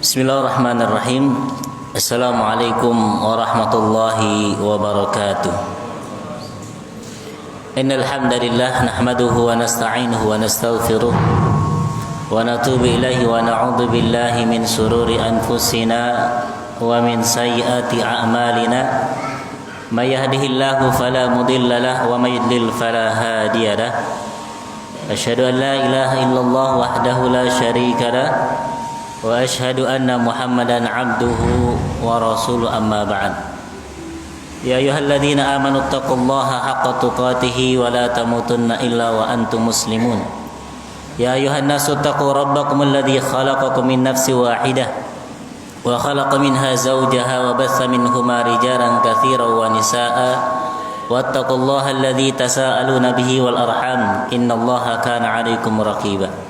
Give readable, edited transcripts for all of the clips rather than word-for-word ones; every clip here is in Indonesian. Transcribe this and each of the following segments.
Bismillahirrahmanirrahim. Assalamualaikum warahmatullahi wabarakatuh. Innal hamdalillah nahmaduhu wa nasta'inuhu wa nastaghfiruh wa natubu ilaihi wa na'udzu billahi min shururi anfusina wa min sayyiati a'malina. May yahdihillahu fala mudilla lahu wa may yudlil fala hadiya lahu. Asyhadu an la ilaha illallah wahdahu la syarika lahu wa asyhadu anna Muhammadan abduhu wa rasuluhu amma ba'd. Ya ayyuhalladzina amanu taqullaha haqqa tuqatih wa la tamutunna illa wa antum muslimun. Ya ayyuhan nasu taqu rabbakum alladzi khalaqakum min nafsin wahidah wa khalaqa minha zawjaha wa batha minhuma rijalan katsiran wa nisaa'a wattaqullaha alladzi tasaaluna bihi wal arham innallaha kana 'alaikum raqiba.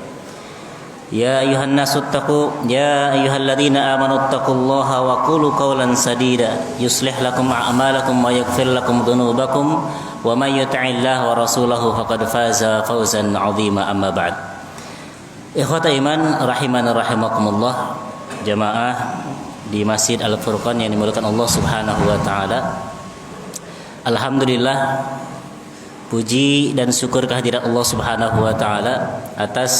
Ya ayuhan nasu taqu ya ayyuhalladzina amanu taqullaha wa qulu qawlan sadida yuslih lakum a'malakum wa yaghfir lakum dhunubakum wa may yuti'illaha wa rasulahu faqad faza fawzan 'azima amma ba'd. Ikhwata iman rahimana rahimakumullah, jamaah di Masjid Al-Furqan yang dimuliakan Allah Subhanahu wa taala. Alhamdulillah, puji dan syukur kehadirat Allah Subhanahu wa taala atas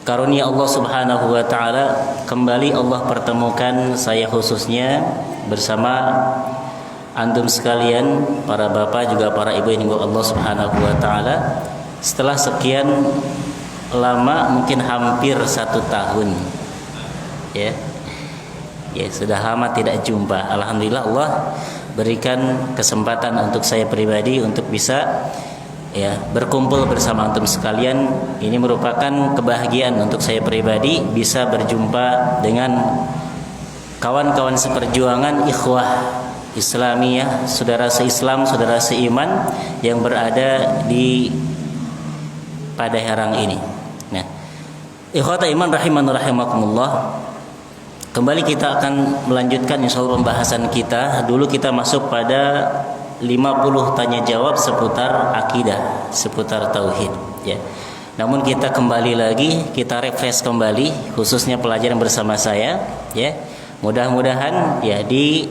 karunia Allah Subhanahu wa taala. Kembali Allah pertemukan saya khususnya bersama antum sekalian, para bapak juga para ibu yang dimulai Allah Subhanahu wa taala, setelah sekian lama, mungkin hampir 1 tahun ya sudah lama tidak jumpa. Alhamdulillah Allah berikan kesempatan untuk saya pribadi untuk bisa berkumpul bersama antum sekalian. Ini merupakan kebahagiaan untuk saya pribadi bisa berjumpa dengan kawan-kawan seperjuangan ikhwah Islamiyah, saudara seislam, saudara seiman yang berada di Padalarang ini. Nah, ikhwata iman rahiman rahimakumullah, kembali kita akan melanjutkan insyaallah pembahasan kita. Dulu kita masuk pada 50 tanya jawab seputar akidah, seputar tauhid ya. Namun kita kembali lagi, kita refresh kembali khususnya pelajaran bersama saya ya. Mudah-mudahan ya di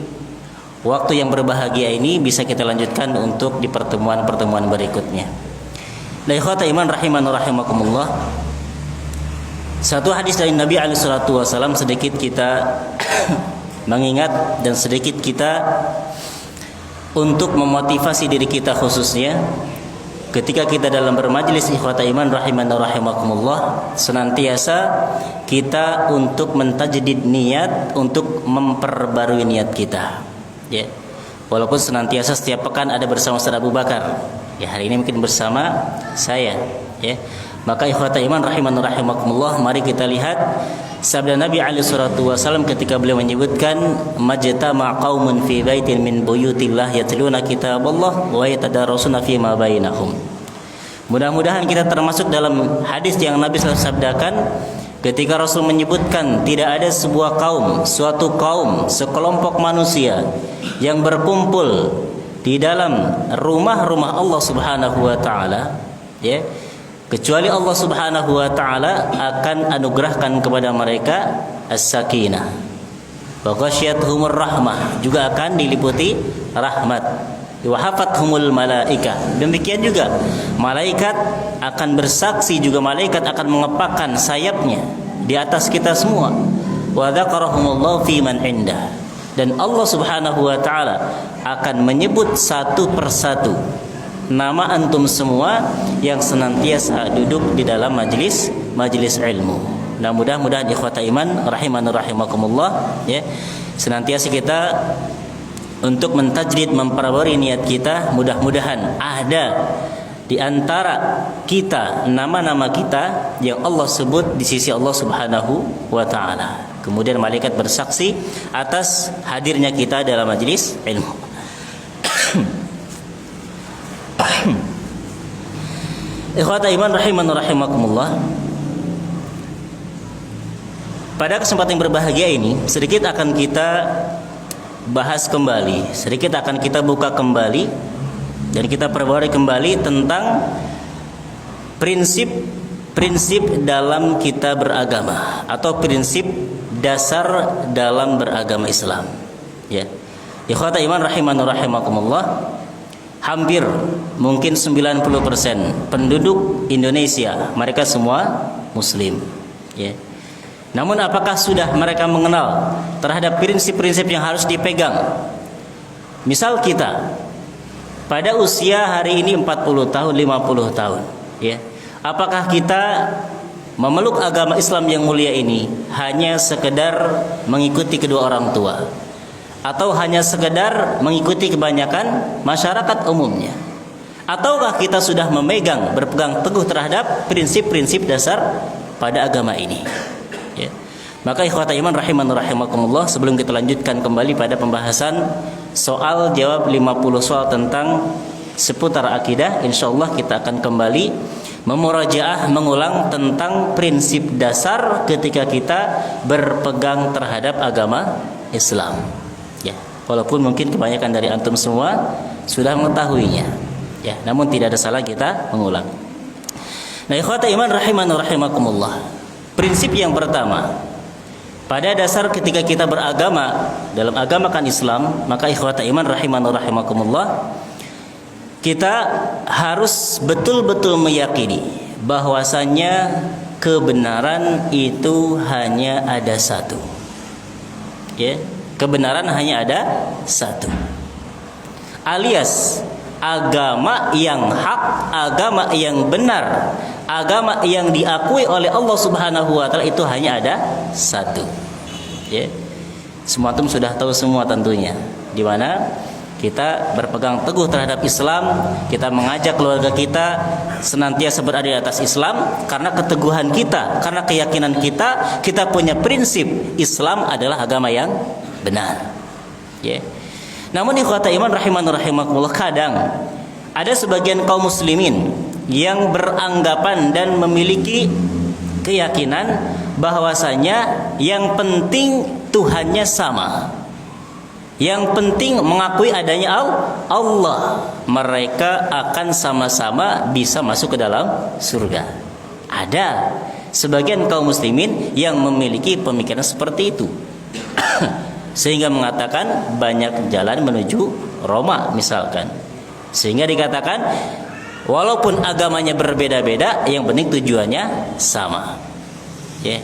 waktu yang berbahagia ini bisa kita lanjutkan untuk di pertemuan-pertemuan berikutnya. Nah, ikhwata iman rahiman rahimakumullah, satu hadis dari Nabi alaihi salatu wasallam sedikit kita mengingat dan sedikit kita untuk memotivasi diri kita khususnya ketika kita dalam bermajlis ikhwata iman rahiman rahimakumullah, senantiasa kita untuk mentajdid niat, untuk memperbarui niat kita ya. Walaupun senantiasa setiap pekan ada bersama Ustaz Abu Bakar ya, hari ini mungkin bersama saya ya. Maka ikhwata iman rahiman rahimakumullah, mari kita lihat sabda Nabi alaihi salatu wasallam ketika beliau menyebutkan majtama qaumun fi baitin min buyutillah yatluna kitaballah wa yatadarasuna fi ma bainahum. Mudah-mudahan kita termasuk dalam hadis yang Nabi sabdakan ketika Rasul menyebutkan tidak ada sebuah kaum, suatu kaum, sekelompok manusia yang berkumpul di dalam rumah-rumah Allah Subhanahu wa taala ya, kecuali Allah Subhanahu wa taala akan anugerahkan kepada mereka as-sakinah wa ghasyiyatuhumur rahmah, juga akan diliputi rahmat, wa hafathumul malaika. Demikian juga malaikat akan bersaksi, juga malaikat akan mengepakkan sayapnya di atas kita semua. Wa dzakarahumullahu fi man indah, dan Allah Subhanahu wa taala akan menyebut satu persatu nama antum semua yang senantiasa duduk di dalam majelis ilmu. Nah, mudah-mudahan ikhwata iman rahiman rahimakumullah ya, senantiasa kita untuk mentajdid, memperbarui niat kita. Mudah-mudahan ada di antara kita nama-nama kita yang Allah sebut di sisi Allah Subhanahu wa taala. Kemudian malaikat bersaksi atas hadirnya kita dalam majelis ilmu. Ikhwata iman rahiman rahimakumullah, pada kesempatan yang berbahagia ini sedikit akan kita bahas kembali, sedikit akan kita buka kembali dan kita perbarui kembali tentang prinsip dalam kita beragama atau prinsip dasar dalam beragama Islam. Ya. Ikhwata iman rahimani rahimakumullah, hampir mungkin 90% penduduk Indonesia mereka semua muslim. Ya. Namun apakah sudah mereka mengenal terhadap prinsip-prinsip yang harus dipegang? Misal kita pada usia hari ini 40 tahun, 50 tahun, ya. Apakah kita memeluk agama Islam yang mulia ini hanya sekedar mengikuti kedua orang tua, atau hanya sekedar mengikuti kebanyakan masyarakat umumnya? Ataukah kita sudah berpegang teguh terhadap prinsip-prinsip dasar pada agama ini? Ya. Maka ikhwata iman rahimani rahimakumullah, sebelum kita lanjutkan kembali pada pembahasan soal jawab 50 soal tentang seputar akidah, insyaallah kita akan kembali memurajaah, mengulang tentang prinsip dasar ketika kita berpegang terhadap agama Islam. Ya, walaupun mungkin kebanyakan dari antum semua sudah mengetahuinya. Ya, namun tidak ada salah kita mengulang. Nah, ikhwata iman rahimani rahimakumullah. Prinsip yang pertama, pada dasar ketika kita beragama dalam agama kan Islam, maka ikhwata iman rahimani rahimakumullah, kita harus betul-betul meyakini bahwasannya kebenaran itu hanya ada satu. Ya, kebenaran hanya ada satu. Alias agama yang hak, agama yang benar, agama yang diakui oleh Allah Subhanahu wa taala itu hanya ada satu. Ya. Semua antum sudah tahu semua tentunya di mana kita berpegang teguh terhadap Islam, kita mengajak keluarga kita senantiasa berada di atas Islam karena keteguhan kita, karena keyakinan kita, kita punya prinsip Islam adalah agama yang benar. Ya. Namun ikhwata iman rahimani rahimakumullah, kadang ada sebagian kaum muslimin yang beranggapan dan memiliki keyakinan bahwasanya yang penting Tuhannya sama, yang penting mengakui adanya Allah, mereka akan sama-sama bisa masuk ke dalam surga. Ada sebagian kaum muslimin yang memiliki pemikiran seperti itu sehingga mengatakan banyak jalan menuju Roma misalkan, sehingga dikatakan walaupun agamanya berbeda-beda yang penting tujuannya sama. Ya.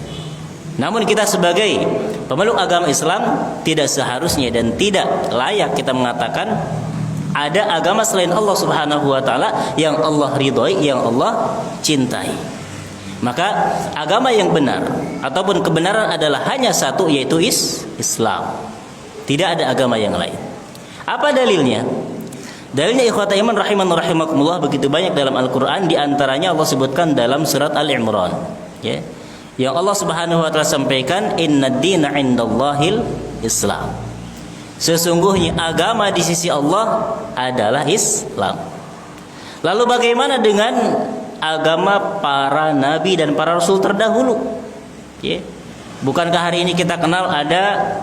Namun kita sebagai pemeluk agama Islam tidak seharusnya dan tidak layak kita mengatakan ada agama selain Allah Subhanahu wa taala yang Allah ridhoi, yang Allah cintai. Maka agama yang benar ataupun kebenaran adalah hanya satu, yaitu Islam. Tidak ada agama yang lain. Apa dalilnya? Dalilnya ikhwata iman rahimani rahimakumullah begitu banyak dalam Al-Qur'an, di antaranya Allah sebutkan dalam surat Al-Imran, ya. Yang Allah Subhanahu wa taala sampaikan, "Innad dina 'indallahil Islam." Sesungguhnya agama di sisi Allah adalah Islam. Lalu bagaimana dengan agama para nabi dan para rasul terdahulu? Ya. Bukankah hari ini kita kenal ada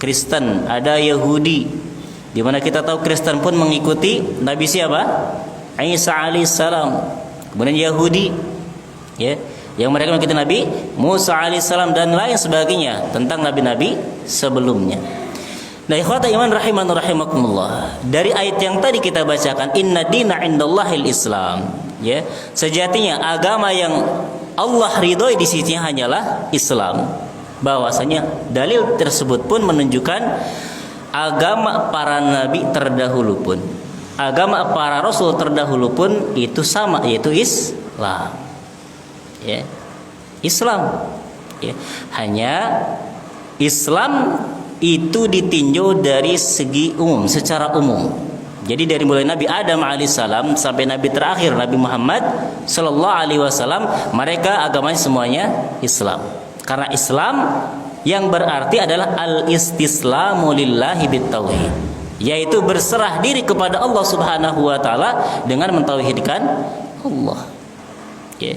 Kristen, ada Yahudi, di mana kita tahu Kristen pun mengikuti Nabi siapa? Isa alaihissalam. Kemudian Yahudi, ya, yang mereka mengikuti Nabi Musa alaihissalam dan lain sebagainya tentang nabi-nabi sebelumnya. Nah, ikhwata iman rahimani rahimakumullah, dari ayat yang tadi kita bacakan, inna dina indallahil Islam, ya, sejatinya agama yang Allah ridhoi di sisinya hanyalah Islam. Bahwasanya dalil tersebut pun menunjukkan agama para nabi terdahulu pun, agama para rasul terdahulu pun itu sama, yaitu Islam. Ya. Islam. Ya. Hanya Islam itu ditinjau dari segi umum, secara umum. Jadi dari mulai Nabi Adam alaihissalam sampai Nabi terakhir Nabi Muhammad sallallahu alaihi wasallam, mereka agamanya semuanya Islam. Karena Islam yang berarti adalah al-istislamu lillahi bitauhid, yaitu berserah diri kepada Allah Subhanahu wa taala dengan mentauhidkan Allah. Ya.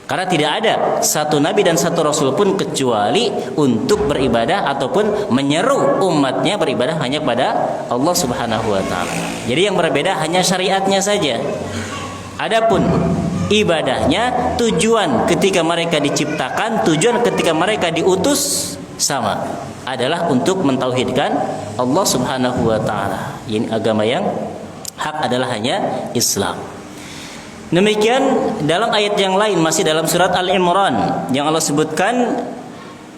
Karena tidak ada satu nabi dan satu rasul pun kecuali untuk beribadah ataupun menyeru umatnya beribadah hanya kepada Allah Subhanahu wa taala. Jadi yang berbeda hanya syariatnya saja. Adapun ibadahnya, tujuan ketika mereka diciptakan, tujuan ketika mereka diutus sama, adalah untuk mentauhidkan Allah Subhanahu wa taala. Ini agama yang hak adalah hanya Islam. Demikian dalam ayat yang lain masih dalam surat Al-Imran yang Allah sebutkan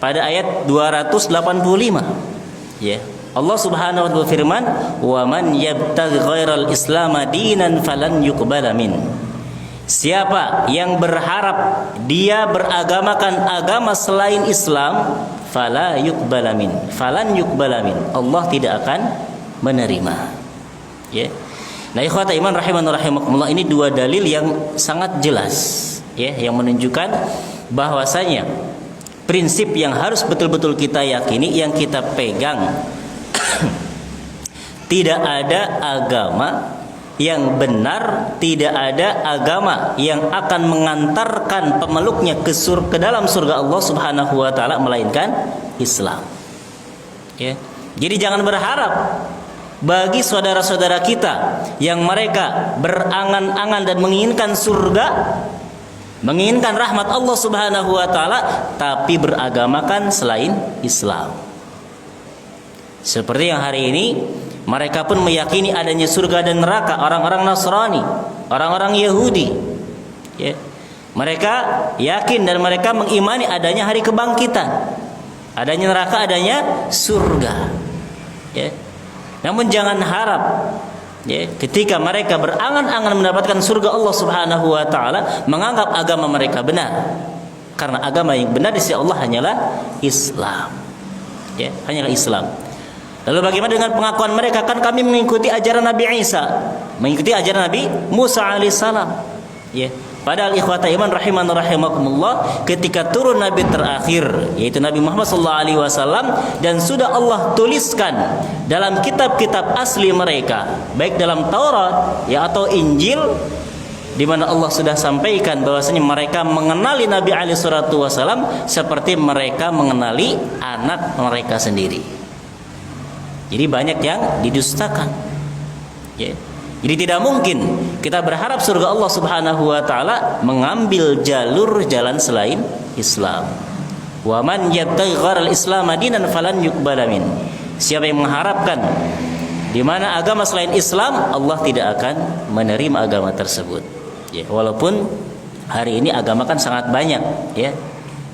pada ayat 285. Ya. Allah Subhanahu wa taala berfirman, "Wa man yabtaghi ghairal Islam dinan falan yuqbala min." Siapa yang berharap dia beragamakan agama selain Islam, fala yuqbala min. Falan yuqbala min. Allah tidak akan menerima. Ya. Nah, ikhwata iman rahimakumullah, ini dua dalil yang sangat jelas ya, yang menunjukkan bahwasanya prinsip yang harus betul-betul kita yakini, yang kita pegang, tidak ada agama yang benar, tidak ada agama yang akan mengantarkan pemeluknya ke dalam surga Allah Subhanahu wa taala melainkan Islam. Ya. Jadi jangan berharap bagi saudara-saudara kita yang mereka berangan-angan dan menginginkan surga, menginginkan rahmat Allah Subhanahu wa taala, tapi beragamakan selain Islam. Seperti yang hari ini mereka pun meyakini adanya surga dan neraka, orang-orang Nasrani, orang-orang Yahudi. Ya. Mereka yakin dan mereka mengimani adanya hari kebangkitan, adanya neraka, adanya surga. Ya. Namun jangan harap ya, ketika mereka berangan-angan mendapatkan surga Allah Subhanahu wa taala, menganggap agama mereka benar. Karena agama yang benar di sisi Allah hanyalah Islam. Ya, hanyalah Islam. Lalu bagaimana dengan pengakuan mereka? Kan kami mengikuti ajaran Nabi Isa, mengikuti ajaran Nabi Musa alaihissalam. Ya. Padahal ikhwata iman rahimakumullah, ketika turun Nabi terakhir yaitu Nabi Muhammad SAW, dan sudah Allah tuliskan dalam kitab-kitab asli mereka, baik dalam Taurat ya atau Injil, di mana Allah sudah sampaikan bahwasanya mereka mengenali Nabi SAW seperti mereka mengenali anak mereka sendiri. Jadi banyak yang didustakan. Ya. Jadi tidak mungkin kita berharap surga Allah Subhanahu wa taala mengambil jalan selain Islam. Wa man yabtaghi ghairal Islam dinan falan yuqbala min. Siapa yang mengharapkan di mana agama selain Islam, Allah tidak akan menerima agama tersebut. Ya, walaupun hari ini agama kan sangat banyak ya.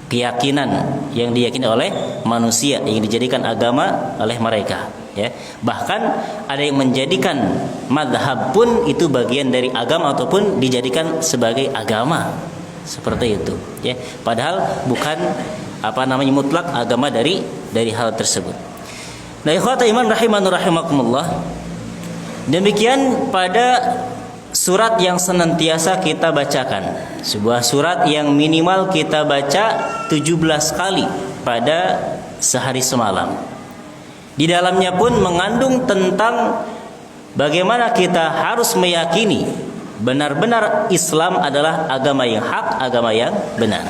Keyakinan yang diyakini oleh manusia yang dijadikan agama oleh mereka. Ya, bahkan ada yang menjadikan madhab pun itu bagian dari agama ataupun dijadikan sebagai agama seperti itu. Ya, padahal bukan mutlak agama dari hal tersebut. Nah, ikhwata iman rahimakumullah, demikian pada surat yang senantiasa kita bacakan, sebuah surat yang minimal kita baca 17 kali pada sehari semalam. Di dalamnya pun mengandung tentang bagaimana kita harus meyakini benar-benar Islam adalah agama yang hak, agama yang benar.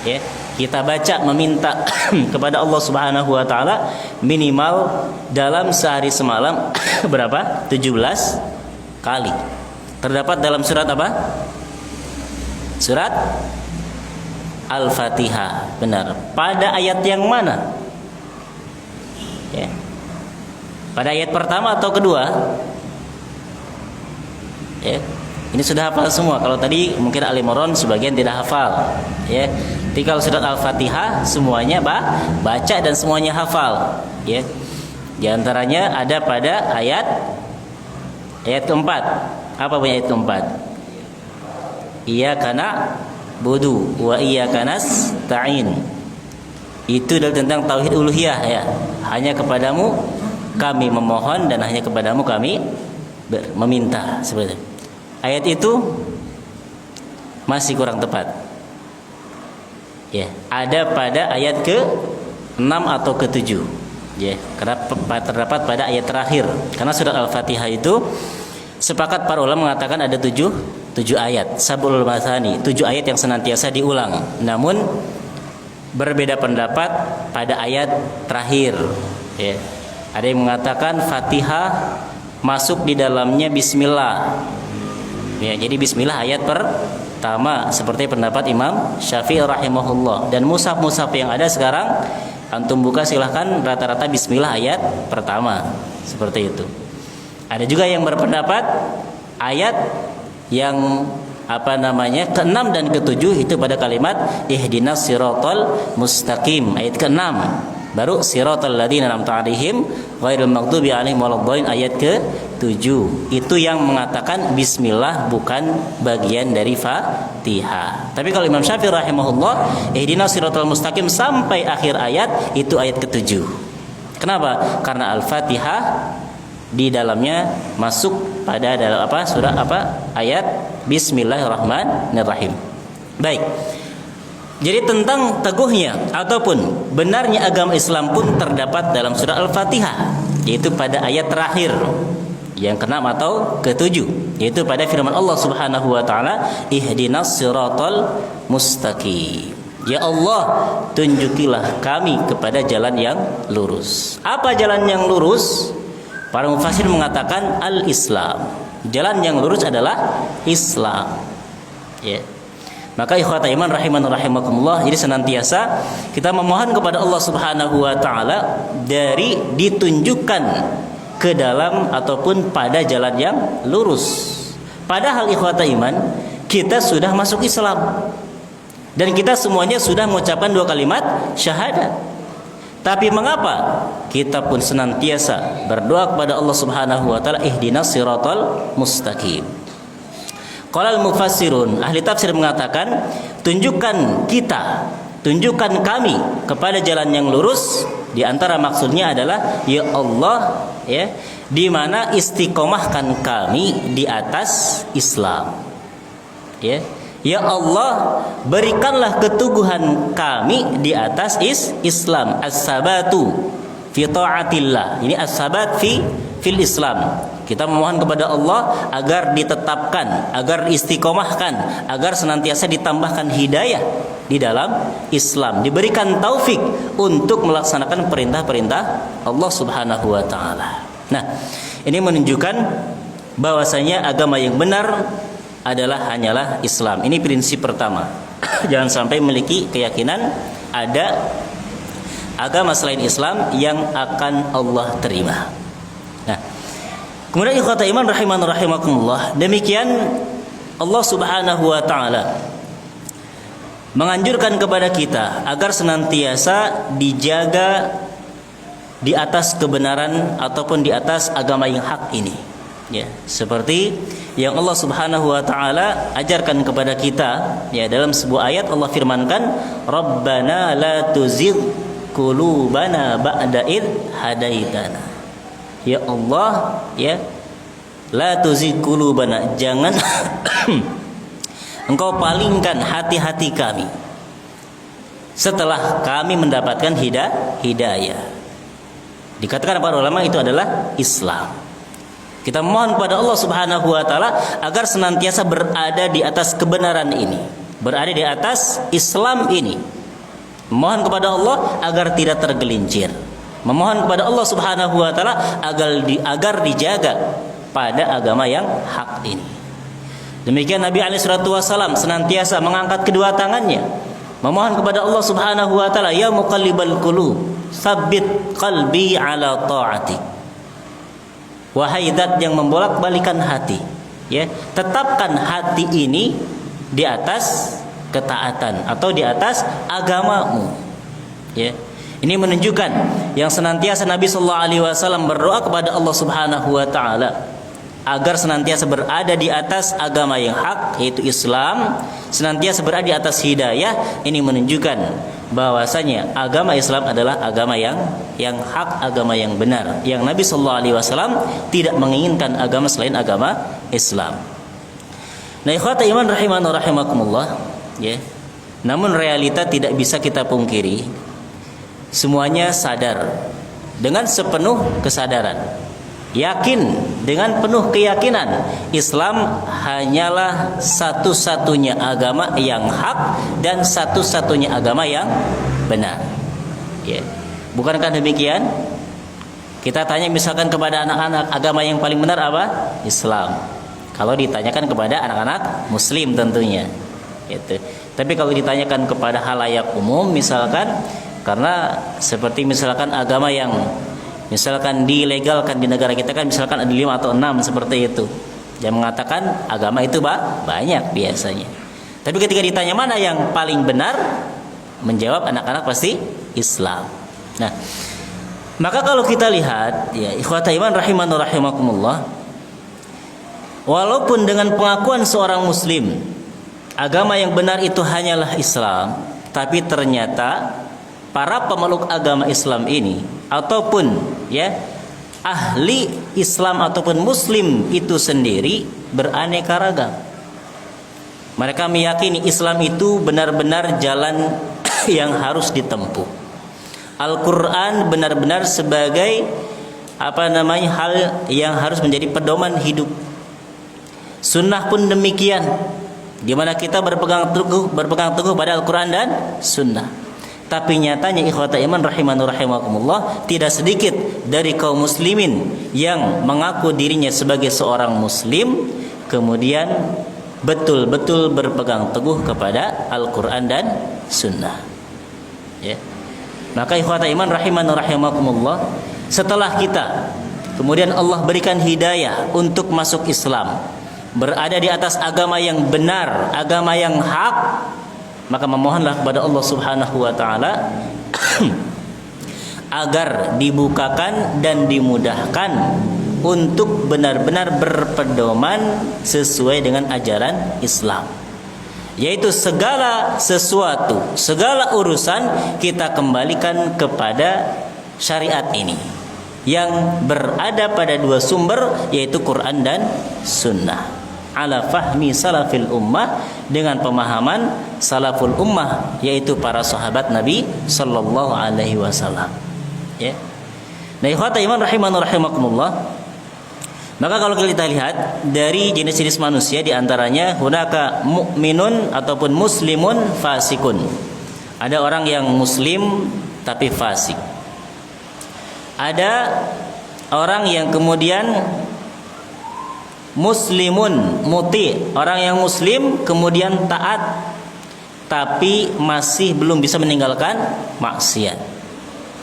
Ya, kita baca meminta kepada Allah Subhanahu wa taala minimal dalam sehari semalam berapa? 17 kali. Terdapat dalam surat apa? Surat Al-Fatihah. Benar. Pada ayat yang mana? Ya. Pada ayat pertama atau kedua? Ya. Ini sudah hafal semua. Kalau tadi mungkin Al-Imran sebagian tidak hafal. Ya. Jadi kalau surat Al-Fatihah semuanya baca dan semuanya hafal. Ya. Di antaranya ada pada ayat keempat. Apa punya ayat keempat? Iyyaka na'budu wa iyyaka nasta'in. Itu adalah tentang tauhid uluhiyah ya. Hanya kepadamu kami memohon dan hanya kepadamu kami meminta, seperti itu. Ayat itu masih kurang tepat. Ya, ada pada ayat ke-6 atau ke-7. Ya, karena terdapat pada ayat terakhir. Karena surat Al-Fatihah itu sepakat para ulama mengatakan ada 7 ayat. Sab'ul Mathani, 7 ayat yang senantiasa diulang. Namun berbeda pendapat pada ayat terakhir. Ya. Ada yang mengatakan Fatihah masuk di dalamnya Bismillah. Ya, jadi Bismillah ayat pertama seperti pendapat Imam Syafi'i rahimahullah. Dan mushaf yang ada sekarang antum buka silahkan rata-rata bismillah ayat pertama. Seperti itu. Ada juga yang berpendapat ayat yang ke-6 dan ke-7 itu pada kalimat ihdinas siratal mustaqim, ayat ke-6. Baru siratal ladzina an'amta 'alaihim ghairil maghdubi 'alaihim waladdallin, ayat ke-7. Itu yang mengatakan bismillah bukan bagian dari Fatihah. Tapi kalau Imam Syafi'i rahimahullah, ihdinas siratal mustaqim sampai akhir ayat itu ayat ke-7. Kenapa? Karena Al-Fatihah di dalamnya masuk pada dalam ayat Bismillahirrahmanirrahim. Baik. Jadi tentang teguhnya ataupun benarnya agama Islam pun terdapat dalam surah Al-Fatihah, yaitu pada ayat terakhir yang ke-6 atau ke-7, yaitu pada firman Allah Subhanahu wa taala, ihdinas siratal mustaqim. Ya Allah, tunjukilah kami kepada jalan yang lurus. Apa jalan yang lurus? Para mufassir mengatakan al-Islam. Jalan yang lurus adalah Islam. Ya. Maka ikhwata iman rahimani rahimakumullah, jadi senantiasa kita memohon kepada Allah Subhanahu wa taala dari ditunjukkan ke dalam ataupun pada jalan yang lurus. Padahal ikhwata iman, kita sudah masuk Islam. Dan kita semuanya sudah mengucapkan 2 kalimat syahadat. Tapi mengapa kita pun senantiasa berdoa kepada Allah Subhanahu wa taala ihdinas siratal mustaqim? Qala al-mufassirun, ahli tafsir mengatakan, tunjukkan kami kepada jalan yang lurus. Di antara maksudnya adalah ya Allah, ya, di mana istiqomahkan kami di atas Islam. Ya. Ya Allah, berikanlah keteguhan kami di atas Islam. As-sabatu fi ta'atillah. Ini as-sabat fil Islam. Kita memohon kepada Allah agar ditetapkan, agar istiqomahkan, agar senantiasa ditambahkan hidayah di dalam Islam, diberikan taufik untuk melaksanakan perintah-perintah Allah Subhanahu wa taala. Nah, ini menunjukkan bahwasanya agama yang benar adalah hanyalah Islam. Ini prinsip pertama. Jangan sampai memiliki keyakinan ada agama selain Islam yang akan Allah terima. Nah, kemudian ikhwata iman rahimani rahimakumullah, demikian Allah Subhanahu wa taala menganjurkan kepada kita agar senantiasa dijaga di atas kebenaran ataupun di atas agama yang hak ini. Ya, seperti yang Allah Subhanahu wa taala ajarkan kepada kita, ya, dalam sebuah ayat Allah firmankan, Rabbana la tuzigh qulubana ba'da id hadaitana. Ya Allah, ya, la tuzigh qulubana, jangan Engkau palingkan hati-hati kami setelah kami mendapatkan hidayah. Dikatakan para ulama itu adalah Islam. Kita mohon kepada Allah Subhanahu wa taala agar senantiasa berada di atas kebenaran ini, berada di atas Islam ini. Mohon kepada Allah agar tidak tergelincir. Memohon kepada Allah Subhanahu wa taala agar dijaga pada agama yang hak ini. Demikian Nabi alaihi salatu wasallam senantiasa mengangkat kedua tangannya, memohon kepada Allah Subhanahu wa taala, ya muqallibal qulub, tsabbit qalbi ala ta'atik. Wahai zat yang membolak-balikan hati, ya, tetapkan hati ini di atas ketaatan atau di atas agamamu. Ya. Ini menunjukkan yang senantiasa Nabi sallallahu alaihi wasallam berdoa kepada Allah Subhanahu wa taala agar senantiasa berada di atas agama yang hak, yaitu Islam, senantiasa berada di atas hidayah. Ini menunjukkan bahwasanya agama Islam adalah agama yang hak, agama yang benar, yang Nabi sallallahu alaihi wasallam tidak menginginkan agama selain agama Islam. Nah, ikhwata iman rahimani rahimakumullah, ya. Namun realita tidak bisa kita pungkiri. Semuanya sadar dengan sepenuh kesadaran, yakin dengan penuh keyakinan Islam hanyalah satu-satunya agama yang hak dan satu-satunya agama yang benar. Ya. Bukankah demikian? Kita tanya misalkan kepada anak-anak, agama yang paling benar apa? Islam. Kalau ditanyakan kepada anak-anak Muslim tentunya. Gitu. Tapi kalau ditanyakan kepada halayak umum, misalkan Karena seperti misalkan agama yang misalkan dilegalkan di negara kita kan misalkan ada 5 atau 6 seperti itu. Yang mengatakan agama itu banyak biasanya. Tapi ketika ditanya mana yang paling benar, menjawab anak-anak pasti Islam. Nah, maka kalau kita lihat ya ikhwata iman rahimani rahimakumullah, walaupun dengan pengakuan seorang muslim agama yang benar itu hanyalah Islam, tapi ternyata para pemeluk agama Islam ini ataupun ya ahli Islam ataupun muslim itu sendiri beraneka ragam. Mereka meyakini Islam itu benar-benar jalan yang harus ditempuh. Al-Qur'an benar-benar sebagai hal yang harus menjadi pedoman hidup. Sunnah pun demikian, di mana kita berpegang teguh pada Al-Qur'an dan Sunnah. Tapi nyatanya ikhwata iman rahimani rahimakumullah, tidak sedikit dari kaum muslimin yang mengaku dirinya sebagai seorang muslim kemudian betul-betul berpegang teguh kepada Al-Qur'an dan Sunnah. Ya. Maka ikhwata iman rahimani rahimakumullah, setelah kita kemudian Allah berikan hidayah untuk masuk Islam, berada di atas agama yang benar, agama yang hak, maka memohonlah kepada Allah Subhanahu wa taala agar dibukakan dan dimudahkan untuk benar-benar berpedoman sesuai dengan ajaran Islam. Yaitu segala sesuatu, segala urusan kita kembalikan kepada syariat ini yang berada pada dua sumber, yaitu Quran dan Sunnah, ala fahmi salafil ummah, dengan pemahaman salaful ummah, yaitu para sahabat Nabi sallallahu alaihi wasallam. Ya. Nah, ikhwata iman rahimani rahimakumullah, maka kalau kita lihat dari jenis-jenis manusia, di antaranya hunaka mu'minun ataupun muslimun fasikun. Ada orang yang muslim tapi fasik. Ada orang yang kemudian muslimun muti, orang yang muslim kemudian taat tapi masih belum bisa meninggalkan maksiat.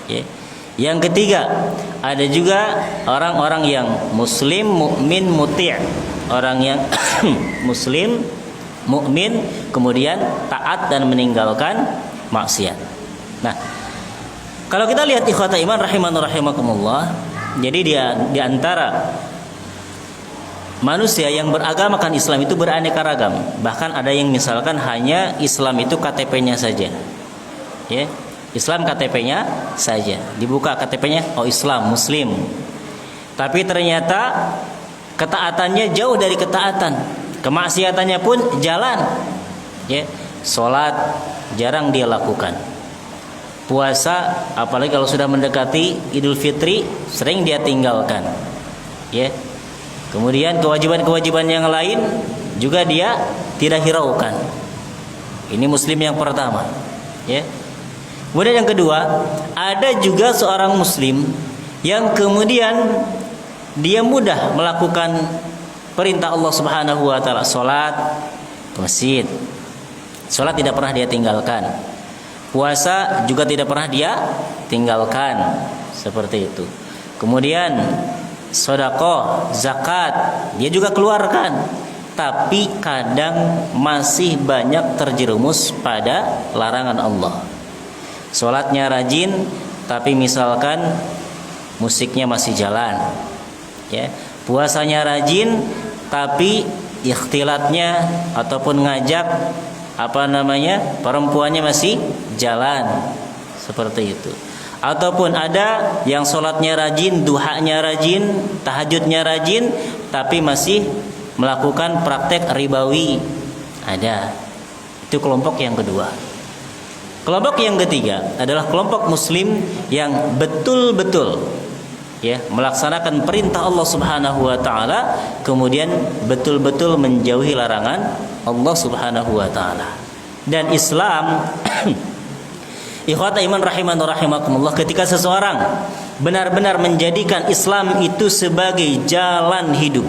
Ya. Yang ketiga, ada juga orang-orang yang muslim mukmin muti', orang yang muslim mukmin kemudian taat dan meninggalkan maksiat. Nah, kalau kita lihat ikhwata iman rahimani rahimakumullah, jadi di antara manusia yang beragamakan Islam itu beraneka ragam. Bahkan ada yang misalkan hanya Islam itu KTP-nya saja. Ya, Islam KTP-nya saja. Dibuka KTP-nya, oh Islam, Muslim. Tapi ternyata ketaatannya jauh dari ketaatan. Kemaksiatannya pun jalan. Ya, salat jarang dia lakukan. Puasa, apalagi kalau sudah mendekati Idul Fitri, sering dia tinggalkan. Ya. Kemudian kewajiban-kewajiban yang lain juga dia tidak hiraukan. Ini muslim yang pertama, ya. Kemudian yang kedua, ada juga seorang muslim yang kemudian dia mudah melakukan perintah Allah Subhanahu wa taala, salat ke masjid. Salat tidak pernah dia tinggalkan. Puasa juga tidak pernah dia tinggalkan, seperti itu. Kemudian sedekah, zakat dia juga keluarkan, tapi kadang masih banyak terjerumus pada larangan Allah. Salatnya rajin, tapi misalkan musiknya masih jalan. Ya, puasanya rajin, tapi ikhtilatnya ataupun ngajak perempuannya masih jalan, seperti itu. Ataupun ada yang sholatnya rajin, duhanya rajin, tahajudnya rajin, tapi masih melakukan praktek ribawi. Ada. Itu kelompok yang kedua. Kelompok yang ketiga adalah kelompok muslim yang betul-betul ya melaksanakan perintah Allah Subhanahu wa taala, kemudian betul-betul menjauhi larangan Allah Subhanahu wa taala. Dan Islam ikhwata iman rahimani rahimakumullah, ketika seseorang benar-benar menjadikan Islam itu sebagai jalan hidup,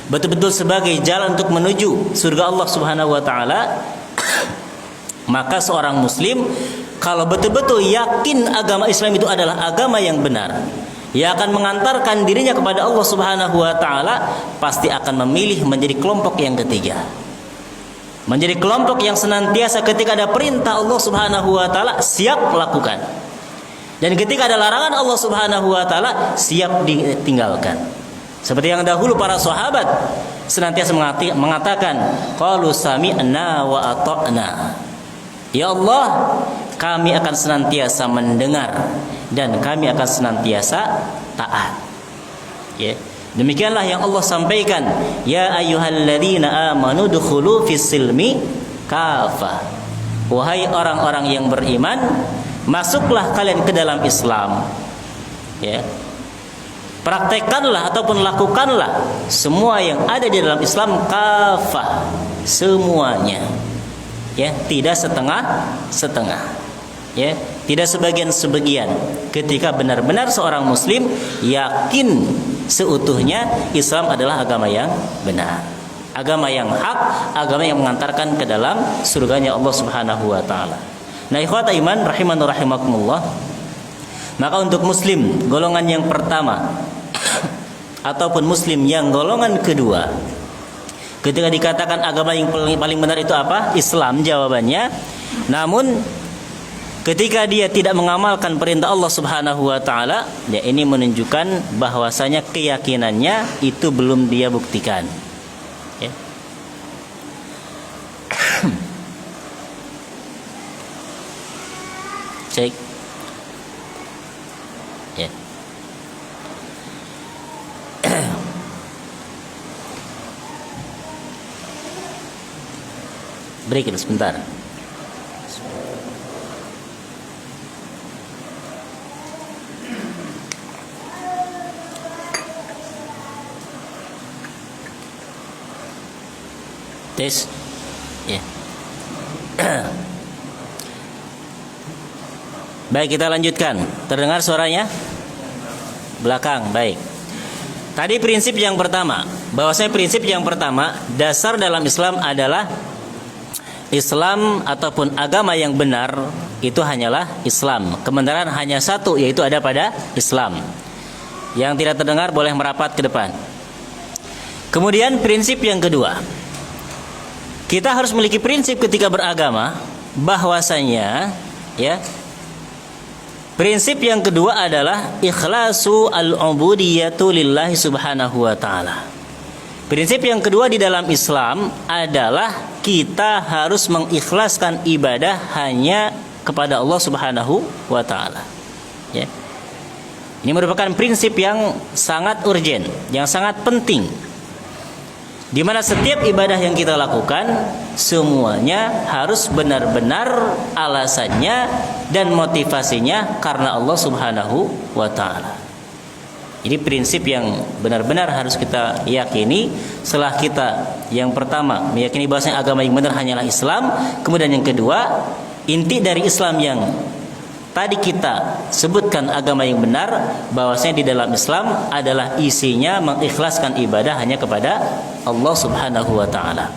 betul-betul sebagai jalan untuk menuju surga Allah Subhanahu wa taala, maka seorang muslim kalau betul-betul yakin agama Islam itu adalah agama yang benar, yang akan mengantarkan dirinya kepada Allah Subhanahu wa taala, pasti akan memilih menjadi kelompok yang ketiga. Menjadi kelompok yang senantiasa ketika ada perintah Allah Subhanahu wa taala siap lakukan. Dan ketika ada larangan Allah Subhanahu wa taala siap ditinggalkan. Seperti yang dahulu para sahabat senantiasa mengatakan, qalu sami'na wa ata'na. Ya Allah, kami akan senantiasa mendengar dan kami akan senantiasa taat. Ya. Demikianlah yang Allah sampaikan, ya ayyuhalladzina amanu dukhulu fis silmi kafah. Wahai orang-orang yang beriman, masuklah kalian ke dalam Islam. Ya. Praktekkanlah ataupun lakukanlah semua yang ada di dalam Islam kafah, semuanya. Ya, tidak setengah-setengah. Ya, tidak sebagian-sebagian. Ketika benar-benar seorang muslim yakin seutuhnya Islam adalah agama yang benar, agama yang hak, agama yang mengantarkan ke dalam surganya Allah Subhanahu wa taala. Nah, ikhwata iman rahiman wa rahimakumullah, maka untuk muslim golongan yang pertama ataupun muslim yang golongan kedua, ketika dikatakan agama yang paling benar itu apa? Islam, jawabannya. Namun ketika dia tidak mengamalkan perintah Allah Subhanahu wa taala, ya ini menunjukkan bahwasanya keyakinannya itu belum dia buktikan. Ya. Cek. Ya. Break itu sebentar. Tes. Ya. Baik, kita lanjutkan. Terdengar suaranya? Belakang, baik. Tadi prinsip yang pertama, bahwasanya prinsip yang pertama, dasar dalam Islam adalah Islam ataupun agama yang benar itu hanyalah Islam. Kebenaran hanya satu, yaitu ada pada Islam. Yang tidak terdengar boleh merapat ke depan. Kemudian prinsip yang kedua, kita harus memiliki prinsip ketika beragama, bahwasanya ya, prinsip yang kedua adalah ikhlasu al-ubudiyatu lillahi subhanahu wa ta'ala. Prinsip yang kedua di dalam Islam adalah kita harus mengikhlaskan ibadah hanya kepada Allah Subhanahu wa taala. Ya. Ini merupakan prinsip yang sangat urgen, yang sangat penting. Di mana setiap ibadah yang kita lakukan semuanya harus benar-benar alasannya dan motivasinya karena Allah Subhanahu wa taala. Ini prinsip yang benar-benar harus kita yakini. Setelah kita yang pertama meyakini bahwasanya agama yang benar hanyalah Islam, kemudian yang kedua, inti dari Islam yang tadi kita sebutkan agama yang benar, bahwasanya di dalam Islam adalah isinya mengikhlaskan ibadah hanya kepada Allah Subhanahu wa taala.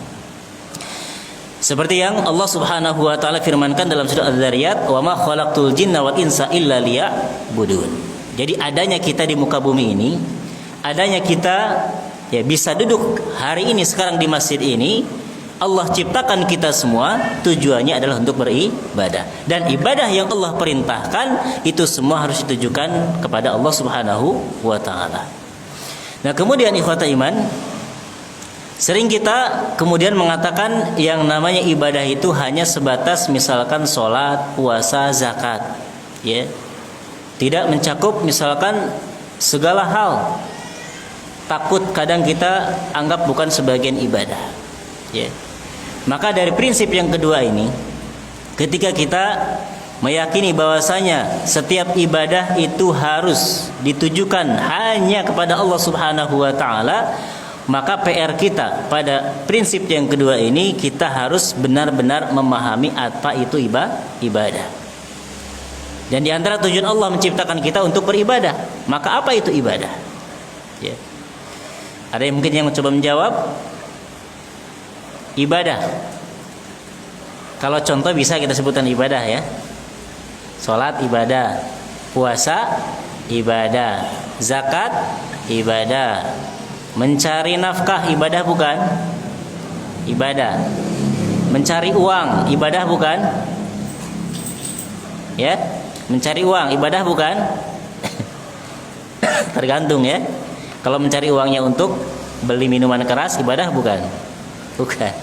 Seperti yang Allah Subhanahu wa taala firmankan dalam surah Az-Zariyat, "Wa ma khalaqtul jinna wal insa illa liya'budun." Jadi adanya kita di muka bumi ini, adanya kita ya bisa duduk hari ini sekarang di masjid ini, Allah ciptakan kita semua tujuannya adalah untuk beribadah. Dan ibadah yang Allah perintahkan itu semua harus ditujukan kepada Allah Subhanahu wa taala. Nah, kemudian ikhwata iman, sering kita kemudian mengatakan yang namanya ibadah itu hanya sebatas misalkan sholat, puasa, zakat, ya. Tidak mencakup misalkan segala hal. Takut kadang kita anggap bukan sebagian ibadah, ya. Maka dari prinsip yang kedua ini, ketika kita meyakini bahwasanya setiap ibadah itu harus ditujukan hanya kepada Allah Subhanahu wa taala, maka PR kita pada prinsip yang kedua ini, kita harus benar-benar memahami apa itu ibadah. Dan di antara tujuan Allah menciptakan kita untuk beribadah, maka apa itu ibadah? Ya. Ada yang mungkin yang mencoba menjawab? Ibadah. Kalau contoh bisa kita sebutkan ibadah ya. Salat ibadah, puasa ibadah, zakat ibadah, mencari nafkah ibadah bukan? Ibadah. Mencari uang ibadah bukan? Ya, mencari uang ibadah bukan? Tergantung ya. Kalau mencari uangnya untuk beli minuman keras ibadah bukan? Bukan.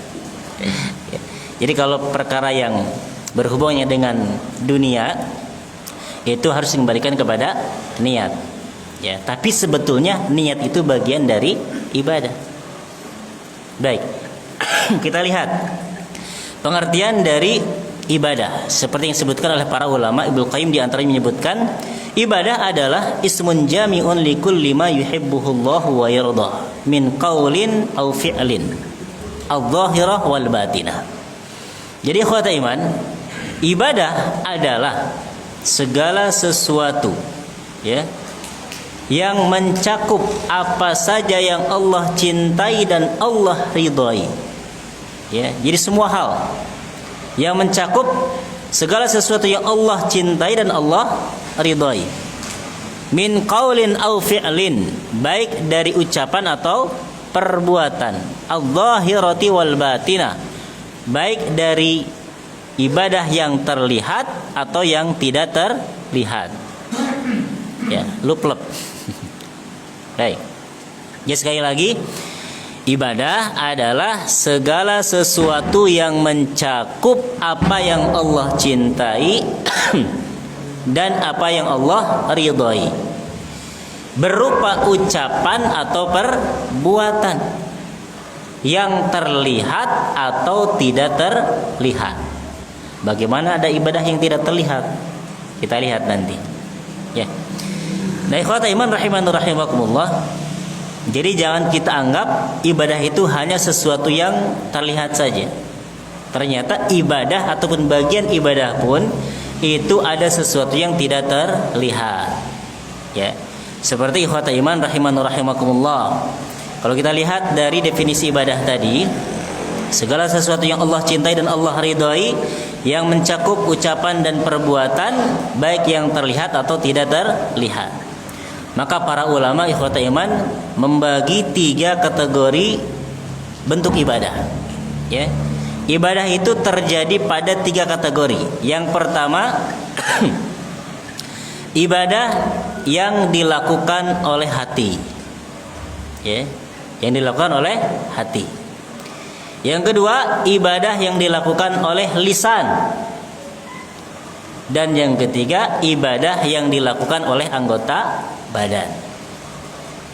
Jadi kalau perkara yang berhubungnya dengan dunia itu harus dikembalikan kepada niat. Ya, tapi sebetulnya niat itu bagian dari ibadah. Baik. Kita lihat pengertian dari ibadah seperti yang disebutkan oleh para ulama. Ibnu Qayyim di antaranya menyebutkan ibadah adalah ismun jami'un likulli ma yuhibbuhullahu wa yardah min qaulin aw fi'lin adh-dhahirah wal batinah. Jadi ikhwata iman, ibadah adalah segala sesuatu ya yang mencakup apa saja yang Allah cintai dan Allah ridhai. Ya, jadi semua hal yang mencakup segala sesuatu yang Allah cintai dan Allah ridhai. Min qaulin aw fi'lin, baik dari ucapan atau perbuatan. Adh-dhahirati wal batinah, baik dari ibadah yang terlihat atau yang tidak terlihat. Ya, lup-lup. Baik. Ya, sekali lagi, ibadah adalah segala sesuatu yang mencakup apa yang Allah cintai dan apa yang Allah ridhai, berupa ucapan atau perbuatan yang terlihat atau tidak terlihat. Bagaimana ada ibadah yang tidak terlihat? Kita lihat nanti. Ya. Nah, ikhwata iman rahimani rahimakumullah. Jadi jangan kita anggap ibadah itu hanya sesuatu yang terlihat saja. Ternyata ibadah ataupun bagian ibadah pun itu ada sesuatu yang tidak terlihat. Ya. Seperti ikhwata iman rahimani rahimakumullah. Kalau kita lihat dari definisi ibadah tadi, segala sesuatu yang Allah cintai dan Allah ridhai yang mencakup ucapan dan perbuatan baik yang terlihat atau tidak terlihat. Maka para ulama ikhwata iman membagi 3 kategori bentuk ibadah. Ya. Ibadah itu terjadi pada 3 kategori. Yang pertama ibadah yang dilakukan oleh hati. Ya, yang dilakukan oleh hati. Yang kedua, ibadah yang dilakukan oleh lisan. Dan yang ketiga, ibadah yang dilakukan oleh anggota badan.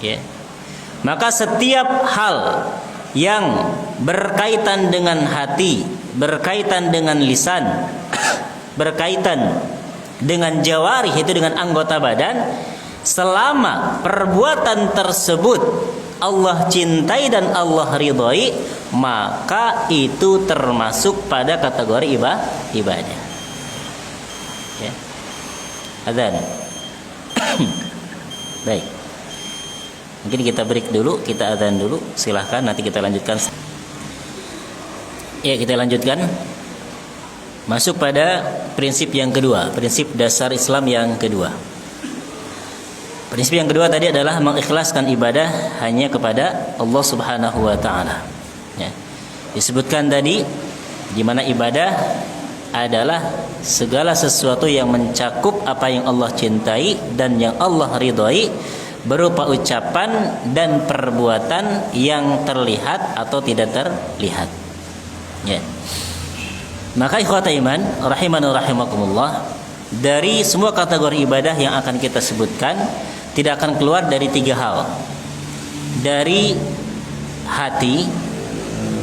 Ya. Maka setiap hal yang berkaitan dengan hati, berkaitan dengan lisan, berkaitan dengan jawarih, itu dengan anggota badan, selama perbuatan tersebut Allah cintai dan Allah ridhai, maka itu termasuk pada kategori ibadah. Ya. Adzan. Baik. Mungkin kita break dulu, kita adzan dulu. Silahkan, nanti kita lanjutkan. Ya, kita lanjutkan. Masuk pada prinsip yang kedua, prinsip dasar Islam yang kedua. Prinsip yang kedua tadi adalah mengikhlaskan ibadah hanya kepada Allah Subhanahu wa taala. Ya. Disebutkan tadi di mana ibadah adalah segala sesuatu yang mencakup apa yang Allah cintai dan yang Allah ridhai, berupa ucapan dan perbuatan yang terlihat atau tidak terlihat. Ya. Maka ikhwata iman rahimani rahimakumullah, dari semua kategori ibadah yang akan kita sebutkan tidak akan keluar dari 3 hal. Dari hati,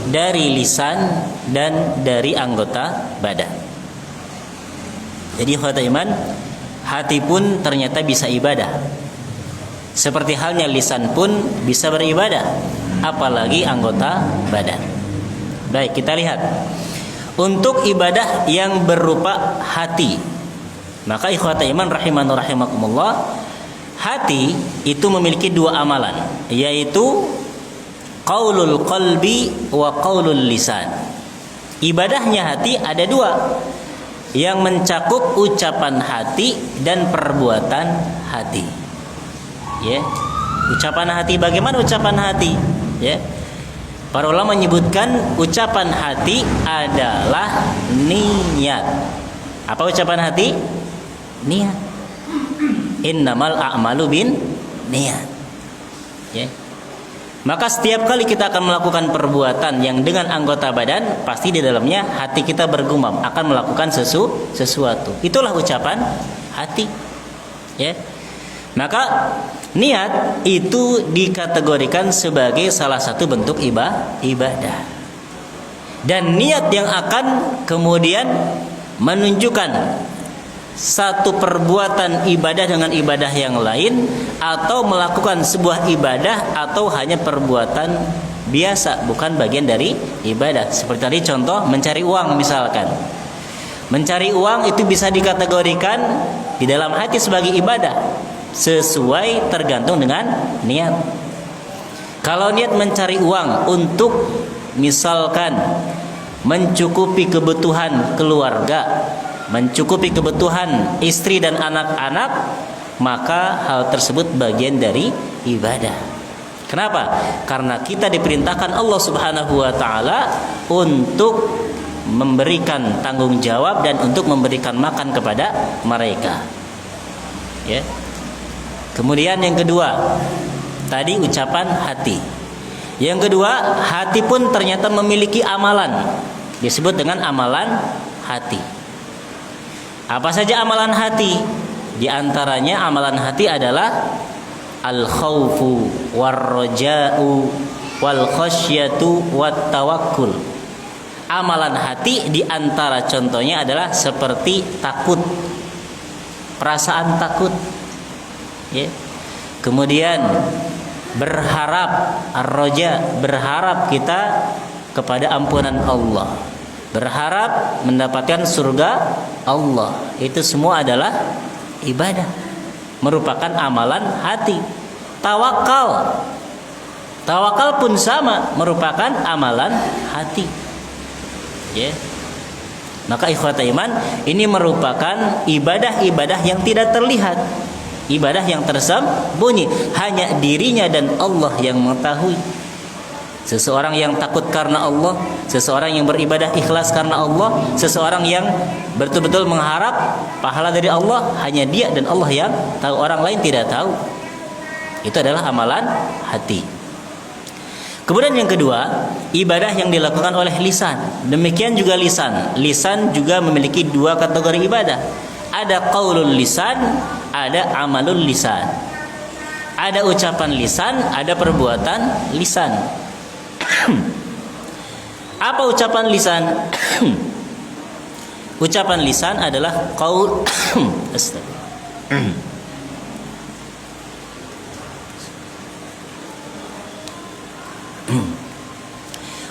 dari lisan, dan dari anggota badan. Jadi ikhwata iman, hati pun ternyata bisa ibadah. Seperti halnya lisan pun bisa beribadah, apalagi anggota badan. Baik, kita lihat. Untuk ibadah yang berupa hati, maka ikhwata iman rahimani rahimakumullah, hati itu memiliki 2 amalan, yaitu qaulul qalbi wa qaulul lisan. Ibadahnya hati ada 2. yang mencakup ucapan hati dan perbuatan hati. Ya. Ucapan hati, bagaimana ucapan hati? Ya. Para ulama menyebutkan ucapan hati adalah niat. Apa ucapan hati? Niat. Innamal a'malu bin niat. Ya. Maka setiap kali kita akan melakukan perbuatan yang dengan anggota badan, pasti di dalamnya hati kita bergumam akan melakukan sesuatu. Itulah ucapan hati. Ya. Maka niat itu dikategorikan sebagai salah satu bentuk ibadah. Dan niat yang akan kemudian menunjukkan satu perbuatan ibadah dengan ibadah yang lain, atau melakukan sebuah ibadah atau hanya perbuatan biasa, bukan bagian dari ibadah. Seperti tadi contoh mencari uang misalkan. Mencari uang itu bisa dikategorikan di dalam hati sebagai ibadah, sesuai tergantung dengan niat. Kalau niat mencari uang untuk misalkan mencukupi kebutuhan keluarga, mencukupi kebutuhan istri dan anak-anak, maka hal tersebut bagian dari ibadah. Kenapa? Karena kita diperintahkan Allah Subhanahu wa taala untuk memberikan tanggung jawab dan untuk memberikan makan kepada mereka. Ya. Kemudian yang kedua, tadi ucapan hati. Yang kedua, hati pun ternyata memiliki amalan, disebut dengan amalan hati. Apa saja amalan hati? Di antaranya amalan hati adalah al-khaufu war-raja'u wal khasyatu wat tawakkul. Amalan hati di antara contohnya adalah seperti takut, perasaan takut. Ya. Kemudian berharap, ar-raja, berharap kita kepada ampunan Allah, berharap mendapatkan surga Allah. Itu semua adalah ibadah, merupakan amalan hati. Tawakal, tawakal pun sama, merupakan amalan hati. Ya. Maka ikhwata iman, ini merupakan ibadah-ibadah yang tidak terlihat, ibadah yang tersembunyi, hanya dirinya dan Allah yang mengetahui. Seseorang yang takut karena Allah, seseorang yang beribadah ikhlas karena Allah, seseorang yang betul-betul mengharap pahala dari Allah, hanya dia dan Allah yang tahu, orang lain tidak tahu. Itu adalah amalan hati. Kemudian yang kedua, ibadah yang dilakukan oleh lisan. Demikian juga lisan. Lisan juga memiliki dua kategori ibadah. Ada qaulul lisan, ada amalul lisan. Ada ucapan lisan, ada perbuatan lisan. Apa ucapan lisan? Ucapan lisan adalah qaul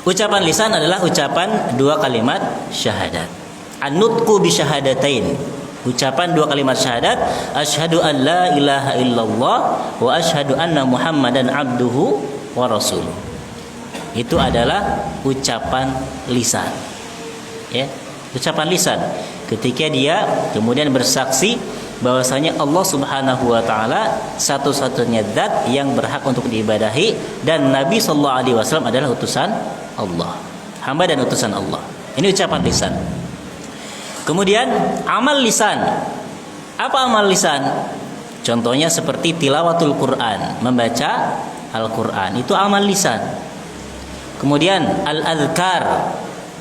Ucapan lisan adalah ucapan dua kalimat syahadat. An-nutqu bi syahadatain. Ucapan dua kalimat syahadat, asyhadu an la ilaha illallah wa asyhadu anna Muhammadan abduhu wa rasuluh. Itu adalah ucapan lisan. Ya, ucapan lisan. Ketika dia kemudian bersaksi bahwasanya Allah Subhanahu wa taala satu-satunya zat yang berhak untuk diibadahi, dan Nabi sallallahu alaihi wasallam adalah utusan Allah, hamba dan utusan Allah. Ini ucapan lisan. Kemudian amal lisan. Apa amal lisan? Contohnya seperti tilawatul Quran, membaca Al-Quran, itu amal lisan. Kemudian al-adhkar,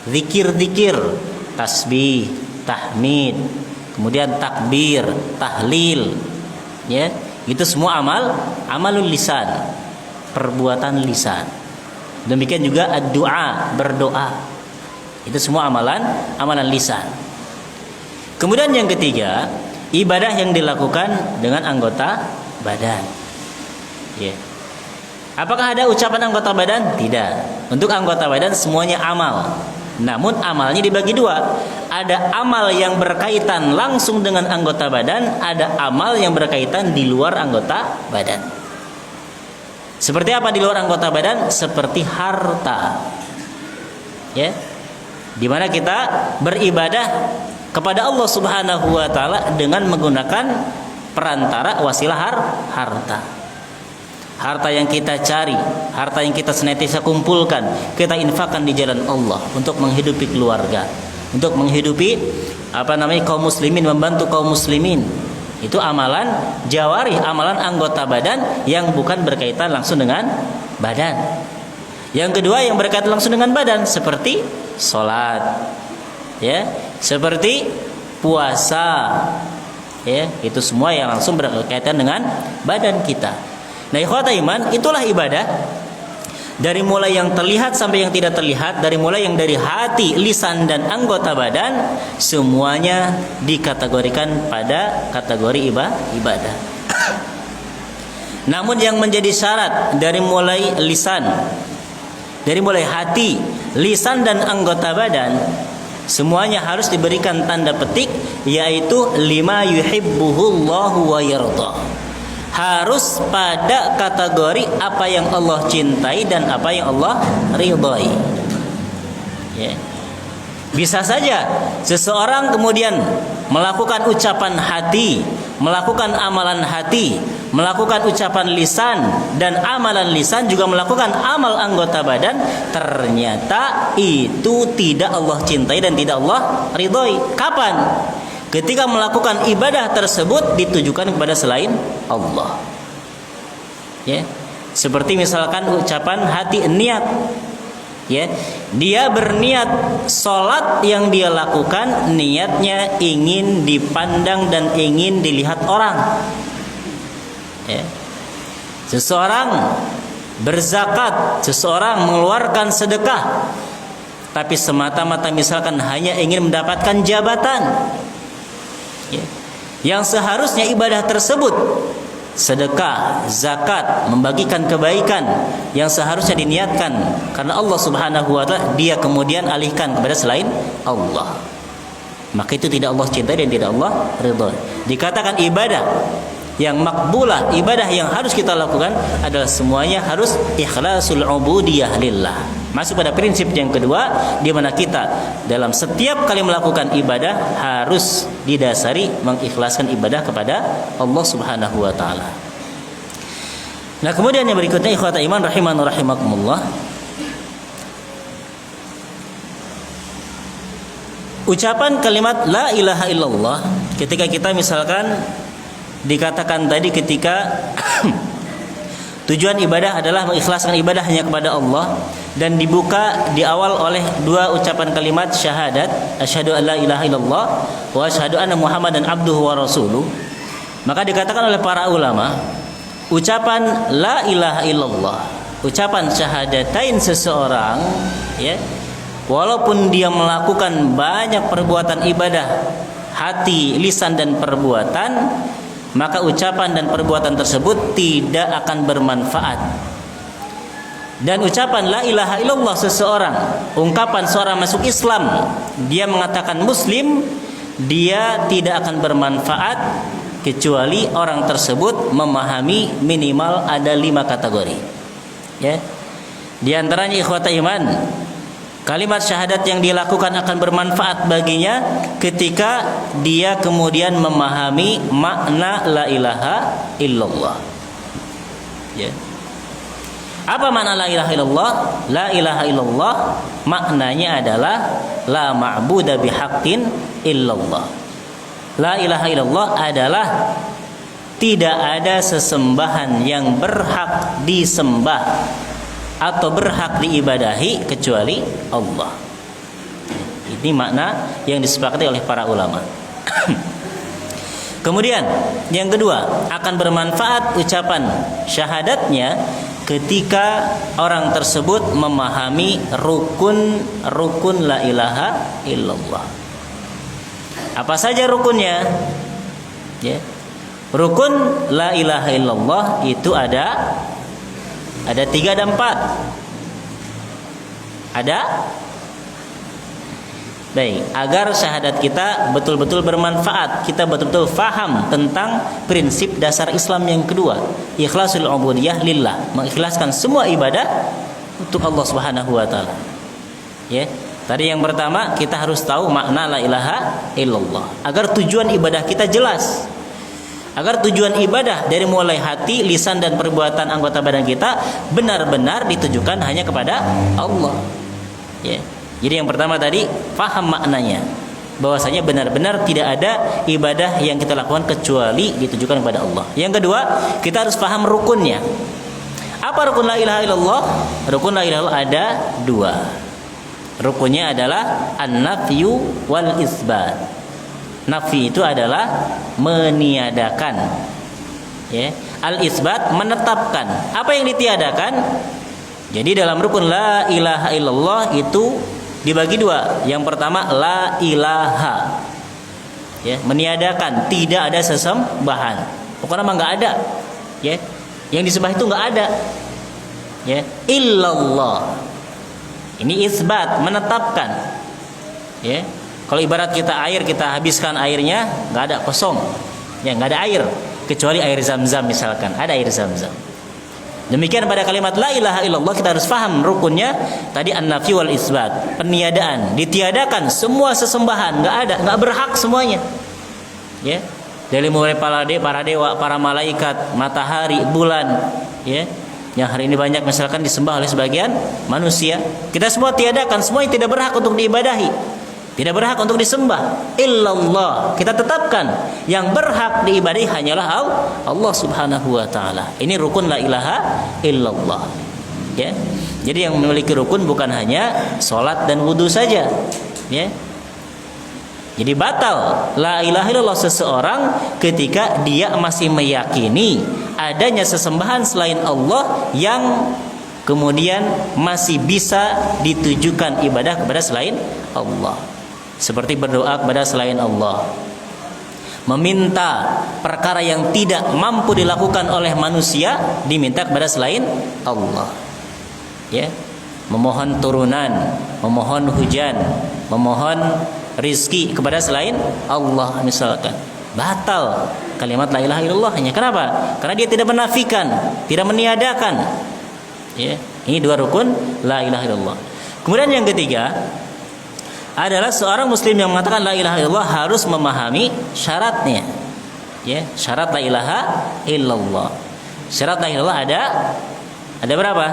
zikir-zikir, tasbih, tahmid, kemudian takbir, tahlil, ya, itu semua amalul lisan, perbuatan lisan. Demikian juga ad-du'a, berdoa. Itu semua amalan lisan. Kemudian yang ketiga, ibadah yang dilakukan dengan anggota badan. Ya. Apakah ada ucapan anggota badan? Tidak. Untuk anggota badan semuanya amal. Namun amalnya dibagi dua. Ada amal yang berkaitan langsung dengan anggota badan, ada amal yang berkaitan di luar anggota badan. Seperti apa di luar anggota badan? Seperti harta. Ya. Di mana kita beribadah kepada Allah Subhanahu wa taala dengan menggunakan perantara wasilah harta. Harta yang kita cari, harta yang kita senantiasa kumpulkan, kita infakkan di jalan Allah untuk menghidupi keluarga, untuk menghidupi kaum muslimin, membantu kaum muslimin. Itu amalan jawarih, amalan anggota badan yang bukan berkaitan langsung dengan badan. Yang kedua yang berkaitan langsung dengan badan seperti sholat, ya, seperti puasa, ya, itu semua yang langsung berkaitan dengan badan kita. Nah, ikhwata iman, itulah ibadah. Dari mulai yang terlihat sampai yang tidak terlihat, dari mulai yang dari hati, lisan dan anggota badan, semuanya dikategorikan pada kategori ibadah. Namun yang menjadi syarat dari mulai lisan, dari mulai hati, lisan dan anggota badan, semuanya harus diberikan tanda petik, yaitu lima yuhibbuhullahu wa yarda. Harus pada kategori apa yang Allah cintai dan apa yang Allah ridhai. Ya. Bisa saja seseorang kemudian melakukan ucapan hati, melakukan amalan hati, melakukan ucapan lisan, dan amalan lisan juga melakukan amal anggota badan, ternyata itu tidak Allah cintai dan tidak Allah ridhai. Kapan? Ketika melakukan ibadah tersebut ditujukan kepada selain Allah. Ya. Seperti misalkan ucapan hati, niat. Ya. Dia berniat salat yang dia lakukan niatnya ingin dipandang dan ingin dilihat orang. Ya. Seseorang berzakat, seseorang mengeluarkan sedekah, tapi semata-mata misalkan hanya ingin mendapatkan jabatan. Ya. Yang seharusnya ibadah tersebut, sedekah, zakat, membagikan kebaikan, yang seharusnya diniatkan karena Allah Subhanahu wa taala, dia kemudian alihkan kepada selain Allah. Maka itu tidak Allah cintai dan tidak Allah ridha. Dikatakan ibadah yang makbulah, ibadah yang harus kita lakukan adalah semuanya harus ikhlasul ubudiyah lillah. Masuk pada prinsip yang kedua, di mana kita dalam setiap kali melakukan ibadah harus didasari mengikhlaskan ibadah kepada Allah Subhanahu wa taala. Nah, kemudian yang berikutnya ikhwata iman rahimani rahimakumullah, ucapan kalimat la ilaha illallah ketika kita misalkan dikatakan tadi ketika tujuan ibadah adalah mengikhlaskan ibadah hanya kepada Allah, dan dibuka di awal oleh dua ucapan kalimat syahadat, asyhadu an la ilaha illallah wa asyhadu anna muhammadan abduhu wa rasuluh. Maka dikatakan oleh para ulama, ucapan la ilaha illallah, ucapan syahadatain seseorang, ya, walaupun dia melakukan banyak perbuatan ibadah hati, lisan dan perbuatan, maka ucapan dan perbuatan tersebut tidak akan bermanfaat. Dan ucapan la ilaha illallah seseorang, ungkapan seorang masuk Islam, dia mengatakan muslim, dia tidak akan bermanfaat kecuali orang tersebut memahami minimal ada 5 kategori. Ya. Di antaranya ikhwata iman, kalimat syahadat yang dilakukan akan bermanfaat baginya ketika dia kemudian memahami makna la ilaha illallah. Ya. Apa makna la ilaha illallah? La ilaha illallah maknanya adalah la ma'buda bihaqqin illallah. La ilaha illallah adalah tidak ada sesembahan yang berhak disembah atau berhak diibadahi kecuali Allah. Ini makna yang disepakati oleh para ulama. Kemudian yang kedua, akan bermanfaat ucapan syahadatnya ketika orang tersebut memahami rukun la ilaha illallah. Apa saja rukunnya? Ya. Rukun la ilaha illallah itu ada 3 dan 4. Ada? Baik, agar syahadat kita betul-betul bermanfaat, kita betul-betul faham tentang prinsip dasar Islam yang kedua, ikhlasul ubudiyah lillah, mengikhlaskan semua ibadah untuk Allah Subhanahu wa taala. Ya. Tadi yang pertama kita harus tahu makna la ilaha illallah agar tujuan ibadah kita jelas. Agar tujuan ibadah dari mulai hati, lisan dan perbuatan anggota badan kita benar-benar ditujukan hanya kepada Allah. Ya. Jadi yang pertama tadi paham maknanya, bahwasanya benar-benar tidak ada ibadah yang kita lakukan kecuali ditujukan kepada Allah. Yang kedua, kita harus paham rukunnya. Apa rukun la ilaha illallah? Rukun la ilaha illallah ada dua. Rukunnya adalah an-nafyu wal isbat. Nafi itu adalah meniadakan. Ya. Al-isbat menetapkan. Apa yang ditiadakan? Jadi dalam rukun la ilaha illallah itu dibagi dua. Yang pertama la ilaha. Ya, meniadakan, tidak ada sesembahan. Pokoknya mah enggak ada. Ya. Yang disembah itu enggak ada. Ya, illallah. Ini isbat, menetapkan. Ya. Kalau ibarat kita air, kita habiskan airnya, nggak ada, kosong. Ya, nggak ada air kecuali air Zam-Zam misalkan. Ada air Zam-Zam. Demikian pada kalimat la ilaha illallah kita harus paham rukunnya tadi an-nafi wal isbat, peniadaan, ditiadakan semua sesembahan, nggak ada, nggak berhak semuanya. Ya. Dari mulai para dewa, para malaikat, matahari, bulan, ya. Yang hari ini banyak misalkan disembah oleh sebagian manusia. Kita semua tiadakan, semua yang tidak berhak untuk diibadahi. Tidak berhak untuk disembah illallah. Kita tetapkan yang berhak diibadahi hanyalah Allah Subhanahu wa taala. Ini rukun la ilaha illallah. Ya. Jadi yang memiliki rukun bukan hanya salat dan wudu saja. Ya. Jadi batal la ilaha illallah seseorang ketika dia masih meyakini adanya sesembahan selain Allah yang kemudian masih bisa ditujukan ibadah kepada selain Allah. Seperti berdoa kepada selain Allah, meminta perkara yang tidak mampu dilakukan oleh manusia diminta kepada selain Allah. Ya, memohon turunan, memohon hujan, memohon rizki kepada selain Allah misalkan. Batal kalimat la ilaha illallah hanya. Kenapa? Karena dia tidak menafikan, tidak meniadakan. Ya, ini dua rukun la ilaha illallah. Kemudian yang ketiga adalah seorang muslim yang mengatakan la ilaha illallah harus memahami syaratnya. Ya, syarat la ilaha illallah. Syarat la ilaha illallah ada berapa?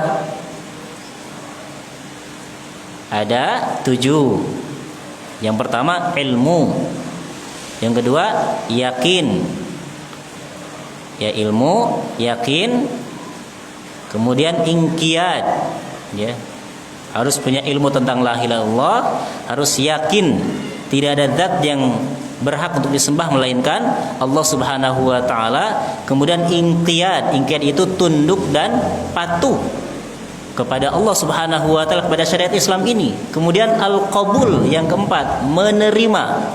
Ada 7. Yang pertama ilmu. Yang kedua yakin. Ya, ilmu, yakin. Kemudian inqiyad. Ya. Harus punya ilmu tentang la ilaha illallah, harus yakin tidak ada zat yang berhak untuk disembah melainkan Allah Subhanahu wa taala. Kemudian inqiyad itu tunduk dan patuh kepada Allah Subhanahu wa taala, kepada syariat Islam ini. Kemudian al-qabul yang keempat, menerima,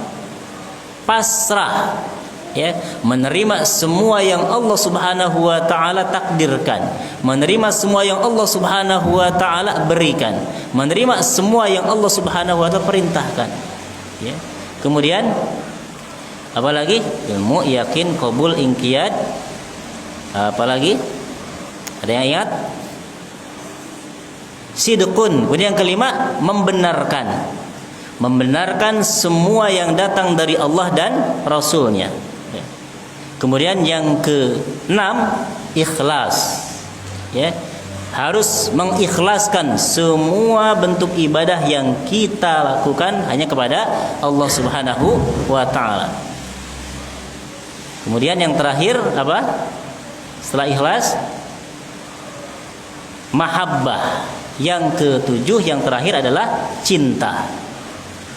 pasrah, ya, menerima semua yang Allah Subhanahu wa taala takdirkan, menerima semua yang Allah Subhanahu wa taala berikan, menerima semua yang Allah Subhanahu wa taala perintahkan. Ya. Kemudian apa lagi? Ilmu, yakin, qabul, inqiyad. Apa lagi? Ada yang ingat? Sidqun. Kemudian yang kelima, membenarkan. Membenarkan semua yang datang dari Allah dan Rasul-Nya. Kemudian yang ke-6 ikhlas. Ya. Harus mengikhlaskan semua bentuk ibadah yang kita lakukan hanya kepada Allah Subhanahu wa taala. Kemudian yang terakhir apa? Setelah ikhlas, mahabbah. Yang ke-7 yang terakhir adalah cinta.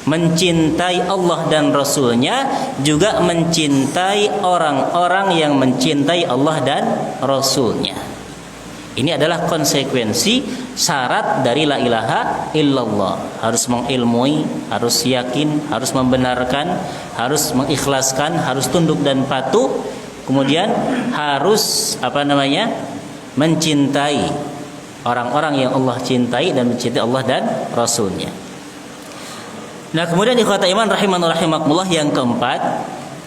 Mencintai Allah dan Rasul-Nya, juga mencintai orang-orang yang mencintai Allah dan Rasul-Nya. Ini adalah konsekuensi syarat dari la ilaha illallah. Harus mengilmui, harus yakin, harus membenarkan, harus mengikhlaskan, harus tunduk dan patuh. Kemudian harus mencintai orang-orang yang Allah cintai dan mencintai Allah dan Rasul-Nya. Nah, kemudian ikhwata iman rahimani rahimakumullah, yang keempat,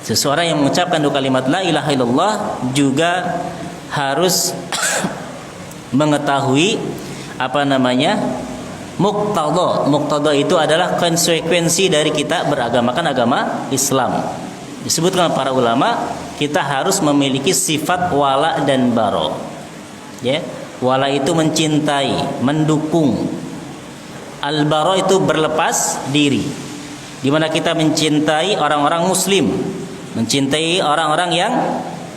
seseorang yang mengucapkan dua kalimat la ilaha illallah juga harus mengetahui Muqtada itu adalah konsekuensi dari kita beragamakan agama Islam. Disebutkan para ulama, kita harus memiliki sifat wala dan bara. Ya, wala itu mencintai, mendukung. Al-bara itu berlepas diri. Di mana kita mencintai orang-orang muslim, mencintai orang-orang yang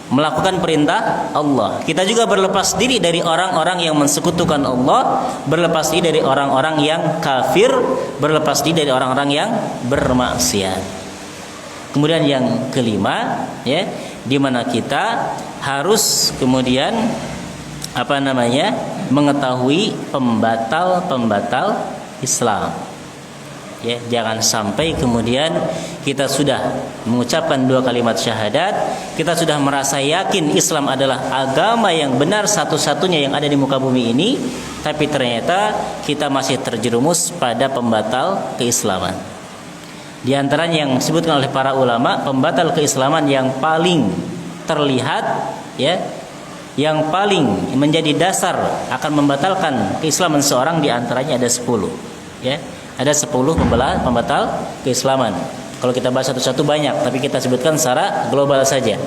melakukan perintah Allah. Kita juga berlepas diri dari orang-orang yang mensekutukan Allah, berlepas diri dari orang-orang yang kafir, berlepas diri dari orang-orang yang bermaksiat. Kemudian yang kelima, ya, di mana kita harus kemudian mengetahui pembatal-pembatal Islam. Ya, jangan sampai kemudian kita sudah mengucapkan 2 kalimat syahadat, kita sudah merasa yakin Islam adalah agama yang benar satu-satunya yang ada di muka bumi ini, tapi ternyata kita masih terjerumus pada pembatal keislaman. Di antaranya yang disebutkan oleh para ulama, pembatal keislaman yang paling terlihat, ya, yang paling menjadi dasar akan membatalkan keislaman seorang, di antaranya ada 10, ya. Ada 10 pembatal keislaman. Kalau kita bahas satu-satu banyak, tapi kita sebutkan secara global saja.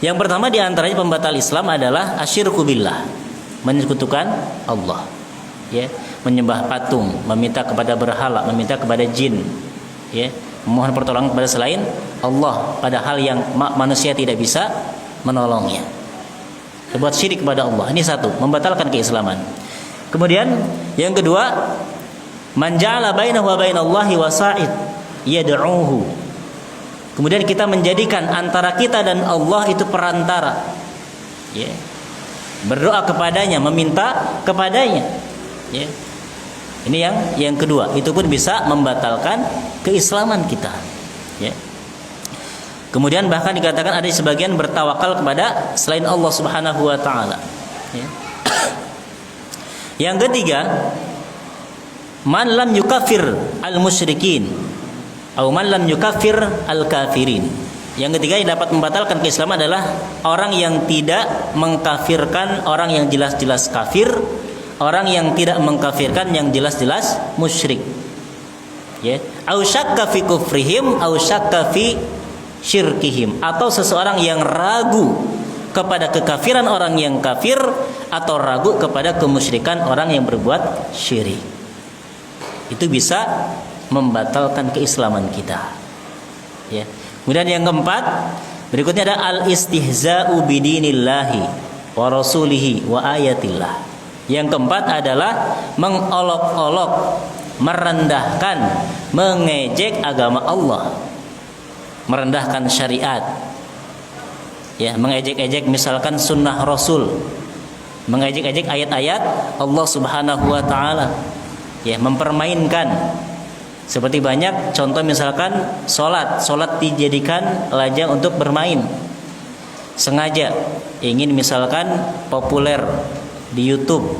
Yang pertama di antaranya pembatal Islam adalah asyirku billah, menyekutukan Allah. Ya, menyembah patung, meminta kepada berhala, meminta kepada jin, ya, memohon pertolongan kepada selain Allah pada hal yang manusia tidak bisa menolongnya. Berbuat syirik kepada Allah. Ini satu, membatalkan keislaman. Kemudian yang kedua, man ja'ala bainahu wa bainallahi wasa'id yad'uhu. Kemudian kita menjadikan antara kita dan Allah itu perantara. Ya. Berdoa kepadanya, meminta kepadanya. Ya. Ini yang kedua, itu pun bisa membatalkan keislaman kita. Ya. Kemudian bahkan dikatakan ada sebagian bertawakal kepada selain Allah Subhanahu wa taala. Ya. Yang ketiga, man lam yukafir al-musyrikin atau man lam yukafir al-kafirin. Yang ketiga yang dapat membatalkan keislaman adalah orang yang tidak mengkafirkan orang yang jelas-jelas kafir, orang yang tidak mengkafirkan yang jelas-jelas musyrik. Ya, au syakka fi kufrihim au syakka fi syirkihim, atau seseorang yang ragu kepada kekafiran orang yang kafir atau ragu kepada kemusyrikan orang yang berbuat syirik. Itu bisa membatalkan keislaman kita. Ya. Kemudian yang keempat, berikutnya ada al-istihza'u bidinillahi wa rasulihi wa ayatillah. Yang keempat adalah mengolok-olok, merendahkan, mengejek agama Allah, merendahkan syariat. Ya, mengejek-ejek misalkan sunnah Rasul, mengejek-ejek ayat-ayat Allah Subhanahu wa taala. Ya, mempermainkan. Seperti banyak contoh misalkan salat dijadikan lajang untuk bermain. Sengaja ingin misalkan populer di YouTube.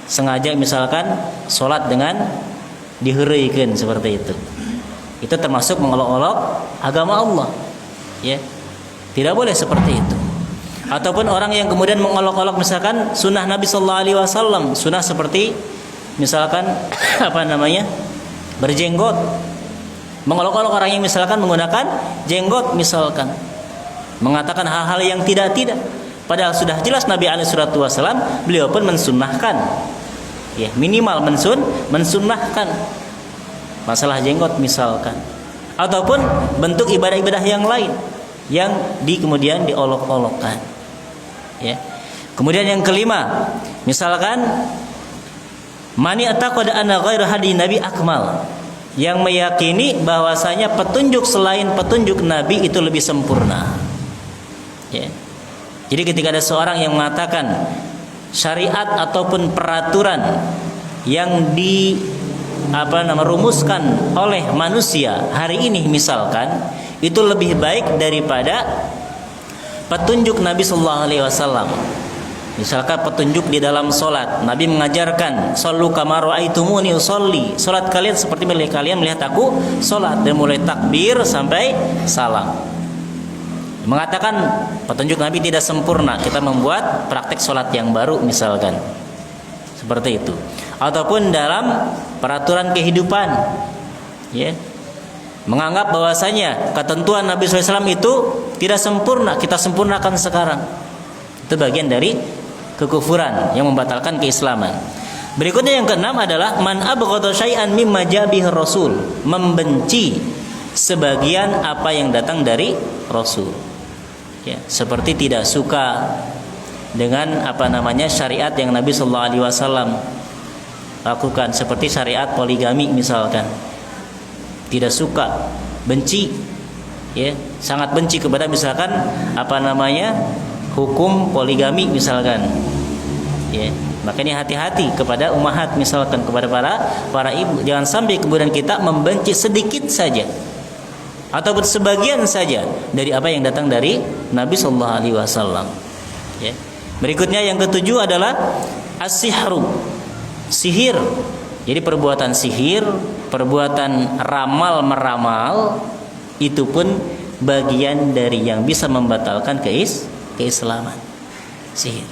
Sengaja misalkan salat dengan diheureuikeun seperti itu. Itu termasuk mengolok-olok agama Allah. Ya. Tidak boleh seperti itu. Ataupun orang yang kemudian mengolok-olok misalkan sunnah Nabi sallallahu alaihi wasallam, sunnah seperti misalkan berjenggot, mengolok-olok orang yang misalkan menggunakan jenggot, misalkan mengatakan hal-hal yang tidak, padahal sudah jelas Nabi alaihi salatu wasallam beliau pun mensunnahkan, ya, minimal mensunnahkan masalah jenggot misalkan, ataupun bentuk ibadah-ibadah yang lain yang kemudian diolok-olokkan. Ya. Kemudian yang kelima, misalkan mani ataqada anna ghaira hadi nabi akmal, yang meyakini bahwasanya petunjuk selain petunjuk Nabi itu lebih sempurna. Ya. Jadi ketika ada seorang yang mengatakan syariat ataupun peraturan yang rumuskan oleh manusia hari ini misalkan itu lebih baik daripada petunjuk Nabi sallallahu alaihi wasallam. Misalkan petunjuk di dalam solat, Nabi mengajarkan sallu kama ra'aitumuni usolli, solat kalian seperti kalian melihat aku solat, dari mulai takbir sampai salam. Mengatakan petunjuk Nabi tidak sempurna, kita membuat praktek solat yang baru misalkan, seperti itu. ataupun dalam peraturan kehidupan, ya, menganggap bahwasanya ketentuan Nabi SAW itu tidak sempurna, kita sempurnakan sekarang. Itu bagian dari kekufuran yang membatalkan keislaman. Berikutnya yang keenam adalah man abghadha syai'an mimma ja'a bihi Rasul, membenci sebagian apa yang datang dari Rasul. Ya, seperti tidak suka dengan syariat yang Nabi sallallahu alaihi wasallam lakukan, seperti syariat poligami misalkan. Tidak suka, benci, ya, sangat benci kepada misalkan hukum poligami misalkan, ya. Makanya hati-hati kepada ummahat misalkan, kepada para ibu, jangan sampai kemudian kita membenci sedikit saja ataupun sebagian saja dari apa yang datang dari Nabi sallallahu alaihi wasallam, ya. Berikutnya yang ketujuh adalah as-sihru, sihir. Jadi perbuatan sihir, perbuatan ramal-meramal itu pun bagian dari yang bisa membatalkan keislaman. Sihir.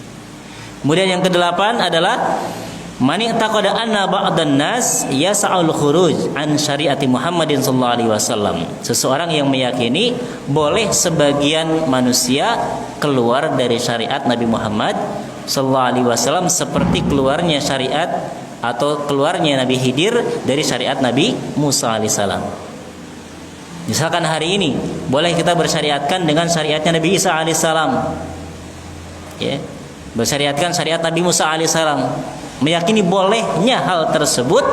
Kemudian yang kedelapan adalah man i'taqada anna ba'dan nas yas'al khuruj an syariati Muhammadin sallallahu alaihi wasallam. Seseorang yang meyakini boleh sebagian manusia keluar dari syariat Nabi Muhammad sallallahu alaihi wasallam seperti keluarnya syariat atau keluarnya Nabi Khidir dari syariat Nabi Musa alaihissalam. Misalkan hari ini boleh kita bersyariatkan dengan syariatnya Nabi Isa alaihissalam, ya, bersyariatkan syariat Nabi Musa alaihissalam, meyakini bolehnya hal tersebut,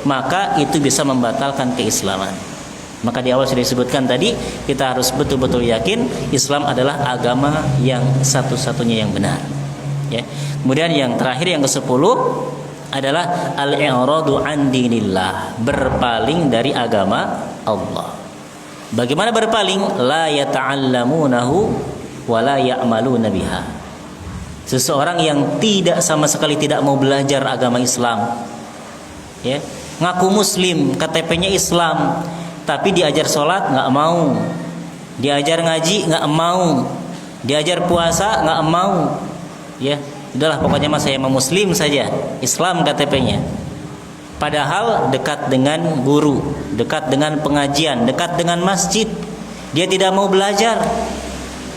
maka itu bisa membatalkan keislaman. Maka di awal sudah disebutkan tadi, kita harus betul-betul yakin Islam adalah agama yang satu-satunya yang benar, ya. Kemudian yang terakhir, yang ke-10 adalah al-i'radu an dinillah, berpaling dari agama Allah. Bagaimana berpaling? La yata'allamunahu wa la ya'maluna biha. Seseorang yang sama sekali tidak mau belajar agama Islam, ya, ngaku muslim, KTP-nya Islam, tapi diajar sholat nggak mau, diajar ngaji nggak mau, diajar puasa nggak mau, ya. Udahlah, pokoknya saya mau muslim saja, Islam KTP-nya. Padahal dekat dengan guru, dekat dengan pengajian, dekat dengan masjid, dia tidak mau belajar.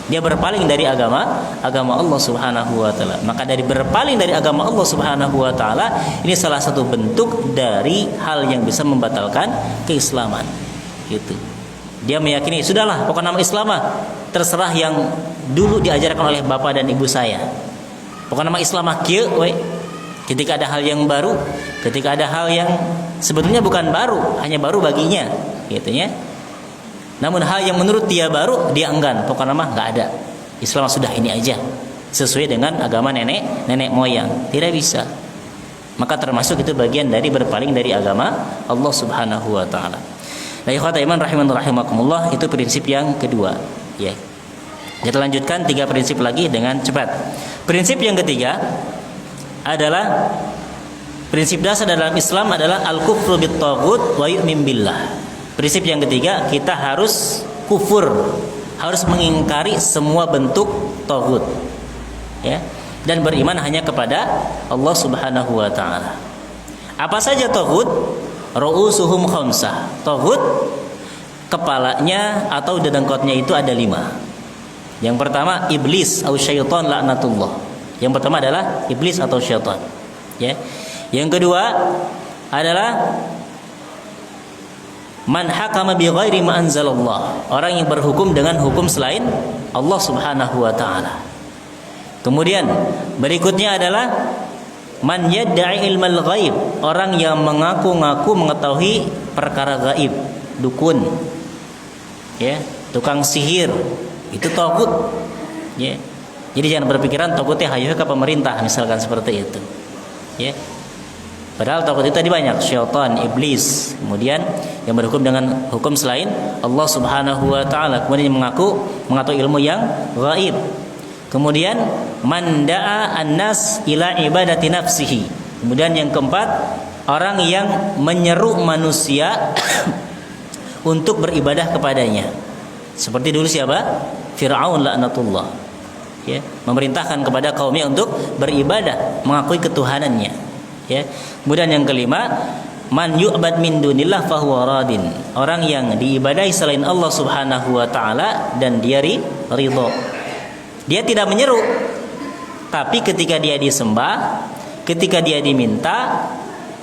Dia berpaling dari agama Allah Subhanahu wa taala. Maka dari berpaling dari agama Allah Subhanahu wa taala, ini salah satu bentuk dari hal yang bisa membatalkan keislaman. Gitu. Dia meyakini, sudahlah, pokoknya nama Islam terserah yang dulu diajarkan oleh bapak dan ibu saya. Pokoknya nama Islam kieu we. Ketika ada hal yang baru, ketika ada hal yang sebetulnya bukan baru, hanya baru baginya, gitu ya. Namun hal yang menurut dia baru, dia enggan. Pokoknya nama enggak ada. Islam sudah ini aja, sesuai dengan agama nenek moyang. Tidak bisa. Maka termasuk itu bagian dari berpaling dari agama Allah Subhanahu wa taala. Nah, ikhwatal iman rahimakumullah, itu prinsip yang kedua, ya. Kita lanjutkan 3 prinsip lagi dengan cepat. Prinsip yang ketiga adalah prinsip dasar dalam Islam adalah al-kufru bit-taghut wa yu'min billah. Prinsip yang ketiga, kita harus kufur, harus mengingkari semua bentuk taghut, ya, dan beriman hanya kepada Allah Subhanahu wa taala. Apa saja taghut? Ru'usuhum khamsah. Taghut kepalanya atau dedengkotnya itu ada 5. Yang pertama iblis atau syaitan laknatullah. Yang pertama adalah iblis atau syaitan, ya. Yang kedua adalah man hakama bi ghairi ma anzalallah, orang yang berhukum dengan hukum selain Allah Subhanahu wa taala. Kemudian berikutnya adalah man yad'i ilmal ghaib, orang yang mengaku-ngaku mengetahui perkara gaib, dukun, ya, tukang sihir, itu taghut, ya. Jadi jangan berpikiran taghutnya hayuh ke pemerintah misalkan seperti itu, ya. Padahal taghut itu tadi banyak, syaitan, iblis, kemudian yang berhukum dengan hukum selain Allah Subhanahu wa taala, kemudian yang mengetahui ilmu yang gaib. Kemudian man da'a an-nas ila ibadati nafsihi. Kemudian yang keempat, orang yang menyeru manusia untuk beribadah kepadanya. Seperti dulu siapa? Fir'aun laknatullah, ya, memerintahkan kepada kaumnya untuk beribadah, mengakui ketuhanannya, Ya. Kemudian yang kelima, man yu'bad min dunillah fahuwa radin. Orang yang diibadahi selain Allah Subhanahu wa taala dan dia ridho. Dia tidak menyeru, tapi ketika dia disembah, ketika dia diminta,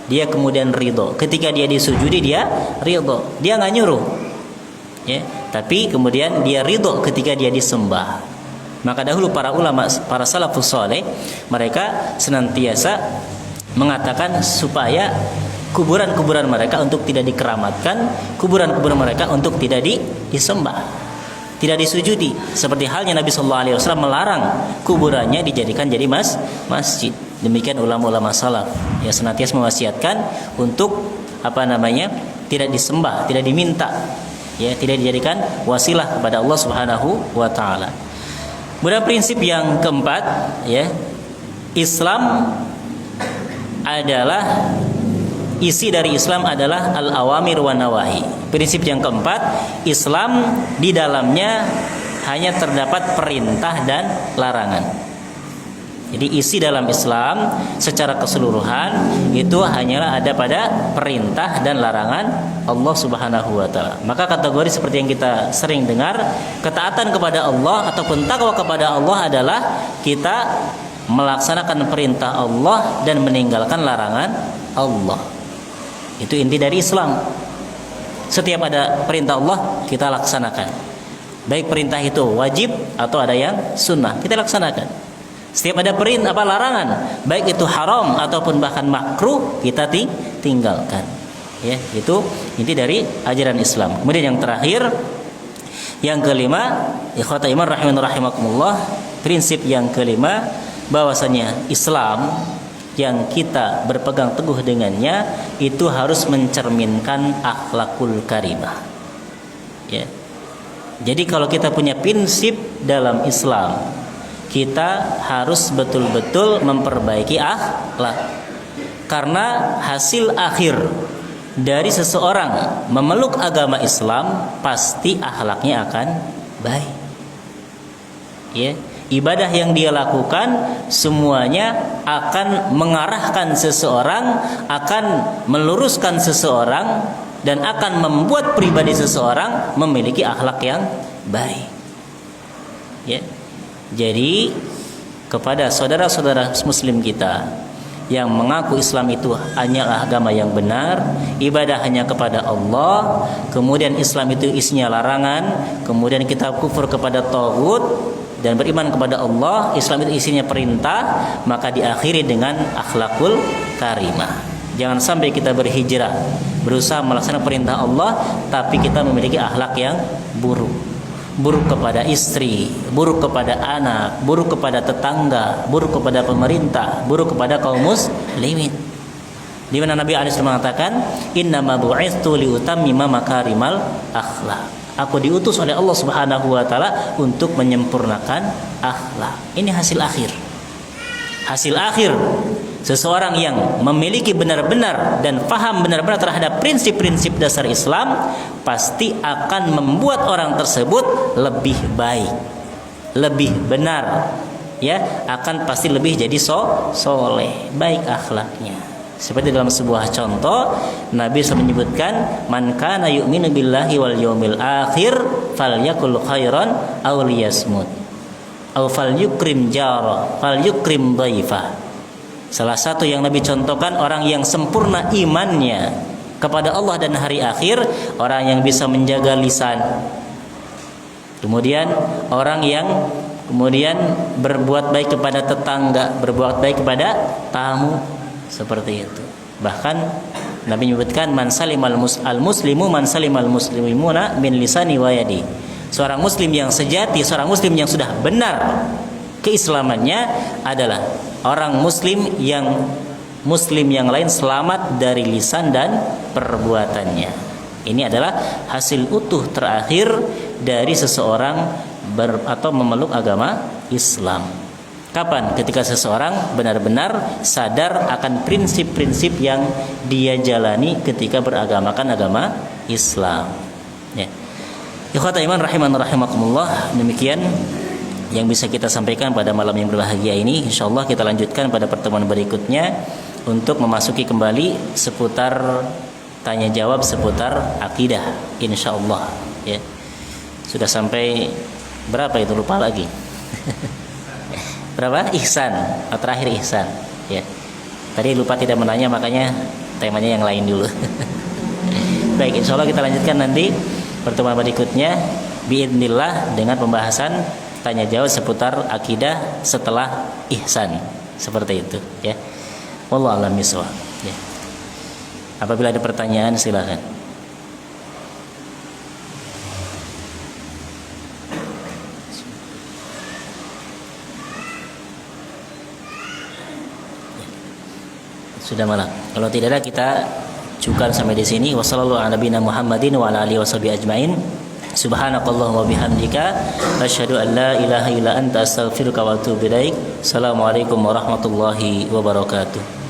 dia kemudian ridho. Ketika dia disujudi, dia ridho. Dia nggak nyuruh, ya, tapi kemudian dia ridho ketika dia disembah. Maka dahulu para ulama, para salafus saleh, mereka senantiasa mengatakan supaya kuburan-kuburan mereka untuk tidak dikeramatkan, kuburan-kuburan mereka untuk tidak disembah, tidak disujudi. Seperti halnya Nabi sallallahu alaihi wasallam melarang kuburannya dijadikan jadi masjid. Demikian ulama-ulama salaf yang senantiasa mewasiatkan untuk tidak disembah, tidak diminta, ya, tidak dijadikan wasilah kepada Allah Subhanahu wa taala. Kemudian prinsip yang keempat, ya, Islam adalah, isi dari Islam adalah al-awamir wa nawahi. Prinsip yang keempat, Islam di dalamnya hanya terdapat perintah dan larangan. Jadi isi dalam Islam secara keseluruhan itu hanyalah ada pada perintah dan larangan Allah Subhanahu wa taala. Maka kategori seperti yang kita sering dengar, ketaatan kepada Allah ataupun takwa kepada Allah adalah kita melaksanakan perintah Allah dan meninggalkan larangan Allah. Itu inti dari Islam. Setiap ada perintah Allah kita laksanakan. Baik perintah itu wajib atau ada yang sunnah, kita laksanakan. Setiap ada perintah larangan, baik itu haram ataupun bahkan makruh, kita tinggalkan. Ya, itu inti dari ajaran Islam. Kemudian yang terakhir, yang kelima, ikhwata iman rahimakumullah, prinsip yang kelima, bahwasanya Islam yang kita berpegang teguh dengannya itu harus mencerminkan akhlakul karimah. Ya. Jadi kalau kita punya prinsip dalam Islam, kita harus betul-betul memperbaiki akhlak. Karena hasil akhir dari seseorang memeluk agama Islam pasti akhlaknya akan baik. Ya. Ibadah yang dia lakukan semuanya akan mengarahkan seseorang, akan meluruskan seseorang, dan akan membuat pribadi seseorang memiliki akhlak yang baik. Ya. Jadi kepada saudara-saudara muslim kita yang mengaku Islam itu hanyalah agama yang benar, ibadah hanya kepada Allah, kemudian Islam itu isinya larangan, kemudian kita kufur kepada taghut dan beriman kepada Allah, Islam itu isinya perintah, maka diakhiri dengan akhlakul karimah. Jangan sampai kita berhijrah, berusaha melaksanakan perintah Allah, tapi kita memiliki akhlak yang buruk. Buruk kepada istri, buruk kepada anak, buruk kepada tetangga, buruk kepada pemerintah, buruk kepada kaum muslimin. Di mana Nabi SAW mengatakan, "Innama bu'itsu liutammima makarimal akhlak." Aku diutus oleh Allah Subhanahu wa taala untuk menyempurnakan akhlak. Ini hasil akhir. Hasil akhir seseorang yang memiliki benar-benar dan paham benar-benar terhadap prinsip-prinsip dasar Islam pasti akan membuat orang tersebut lebih baik, lebih benar, ya, akan pasti lebih jadi soleh, baik akhlaknya. Seperti dalam sebuah contoh, Nabi SAW menyebutkan, "Man kana yu'minu billahi wal yawmil akhir falyakul khairan aw liyasmut aw falyukrim jara falyukrim dhaifa." Salah satu yang Nabi contohkan, orang yang sempurna imannya kepada Allah dan hari akhir, orang yang bisa menjaga lisan. Kemudian orang yang kemudian berbuat baik kepada tetangga, berbuat baik kepada tamu, seperti itu. Bahkan Nabi menyebutkan, "Man salimal muslimu man salimal muslimuna min lisani wa yadi." Seorang muslim yang sejati, seorang muslim yang sudah benar keislamannya adalah orang muslim yang lain selamat dari lisan dan perbuatannya. Ini adalah hasil utuh terakhir dari seseorang atau memeluk agama Islam. Kapan? Ketika seseorang benar-benar sadar akan prinsip-prinsip yang dia jalani ketika beragamakan agama Islam. Ya. Ikhwata iman rahiman rahimakumullah, demikian yang bisa kita sampaikan pada malam yang berbahagia ini. Insyaallah kita lanjutkan pada pertemuan berikutnya untuk memasuki kembali seputar tanya jawab seputar akidah, insyaallah ya. Sudah sampai berapa itu, lupa lagi. Berapa? Ihsan. Terakhir ihsan ya. Tadi lupa tidak menanya, makanya temanya yang lain dulu. Baik, insyaallah kita lanjutkan nanti pertemuan berikutnya biidznillah dengan pembahasan tanya jawab seputar akidah setelah ihsan. Seperti itu ya. Wallahu a'lam bishawab ya. Apabila ada pertanyaan silakan. Sudah malam. Kalau tidak ada kita cukupkan sampai di sini. Wassallallahu ala nabiyina Muhammadin wa ala alihi washabihi ajmain. Subhanakallahumma wa bihamdika asyhadu an la ilaha illa anta astaghfiruka wa atubu ilaik. Assalamualaikum warahmatullahi wabarakatuh.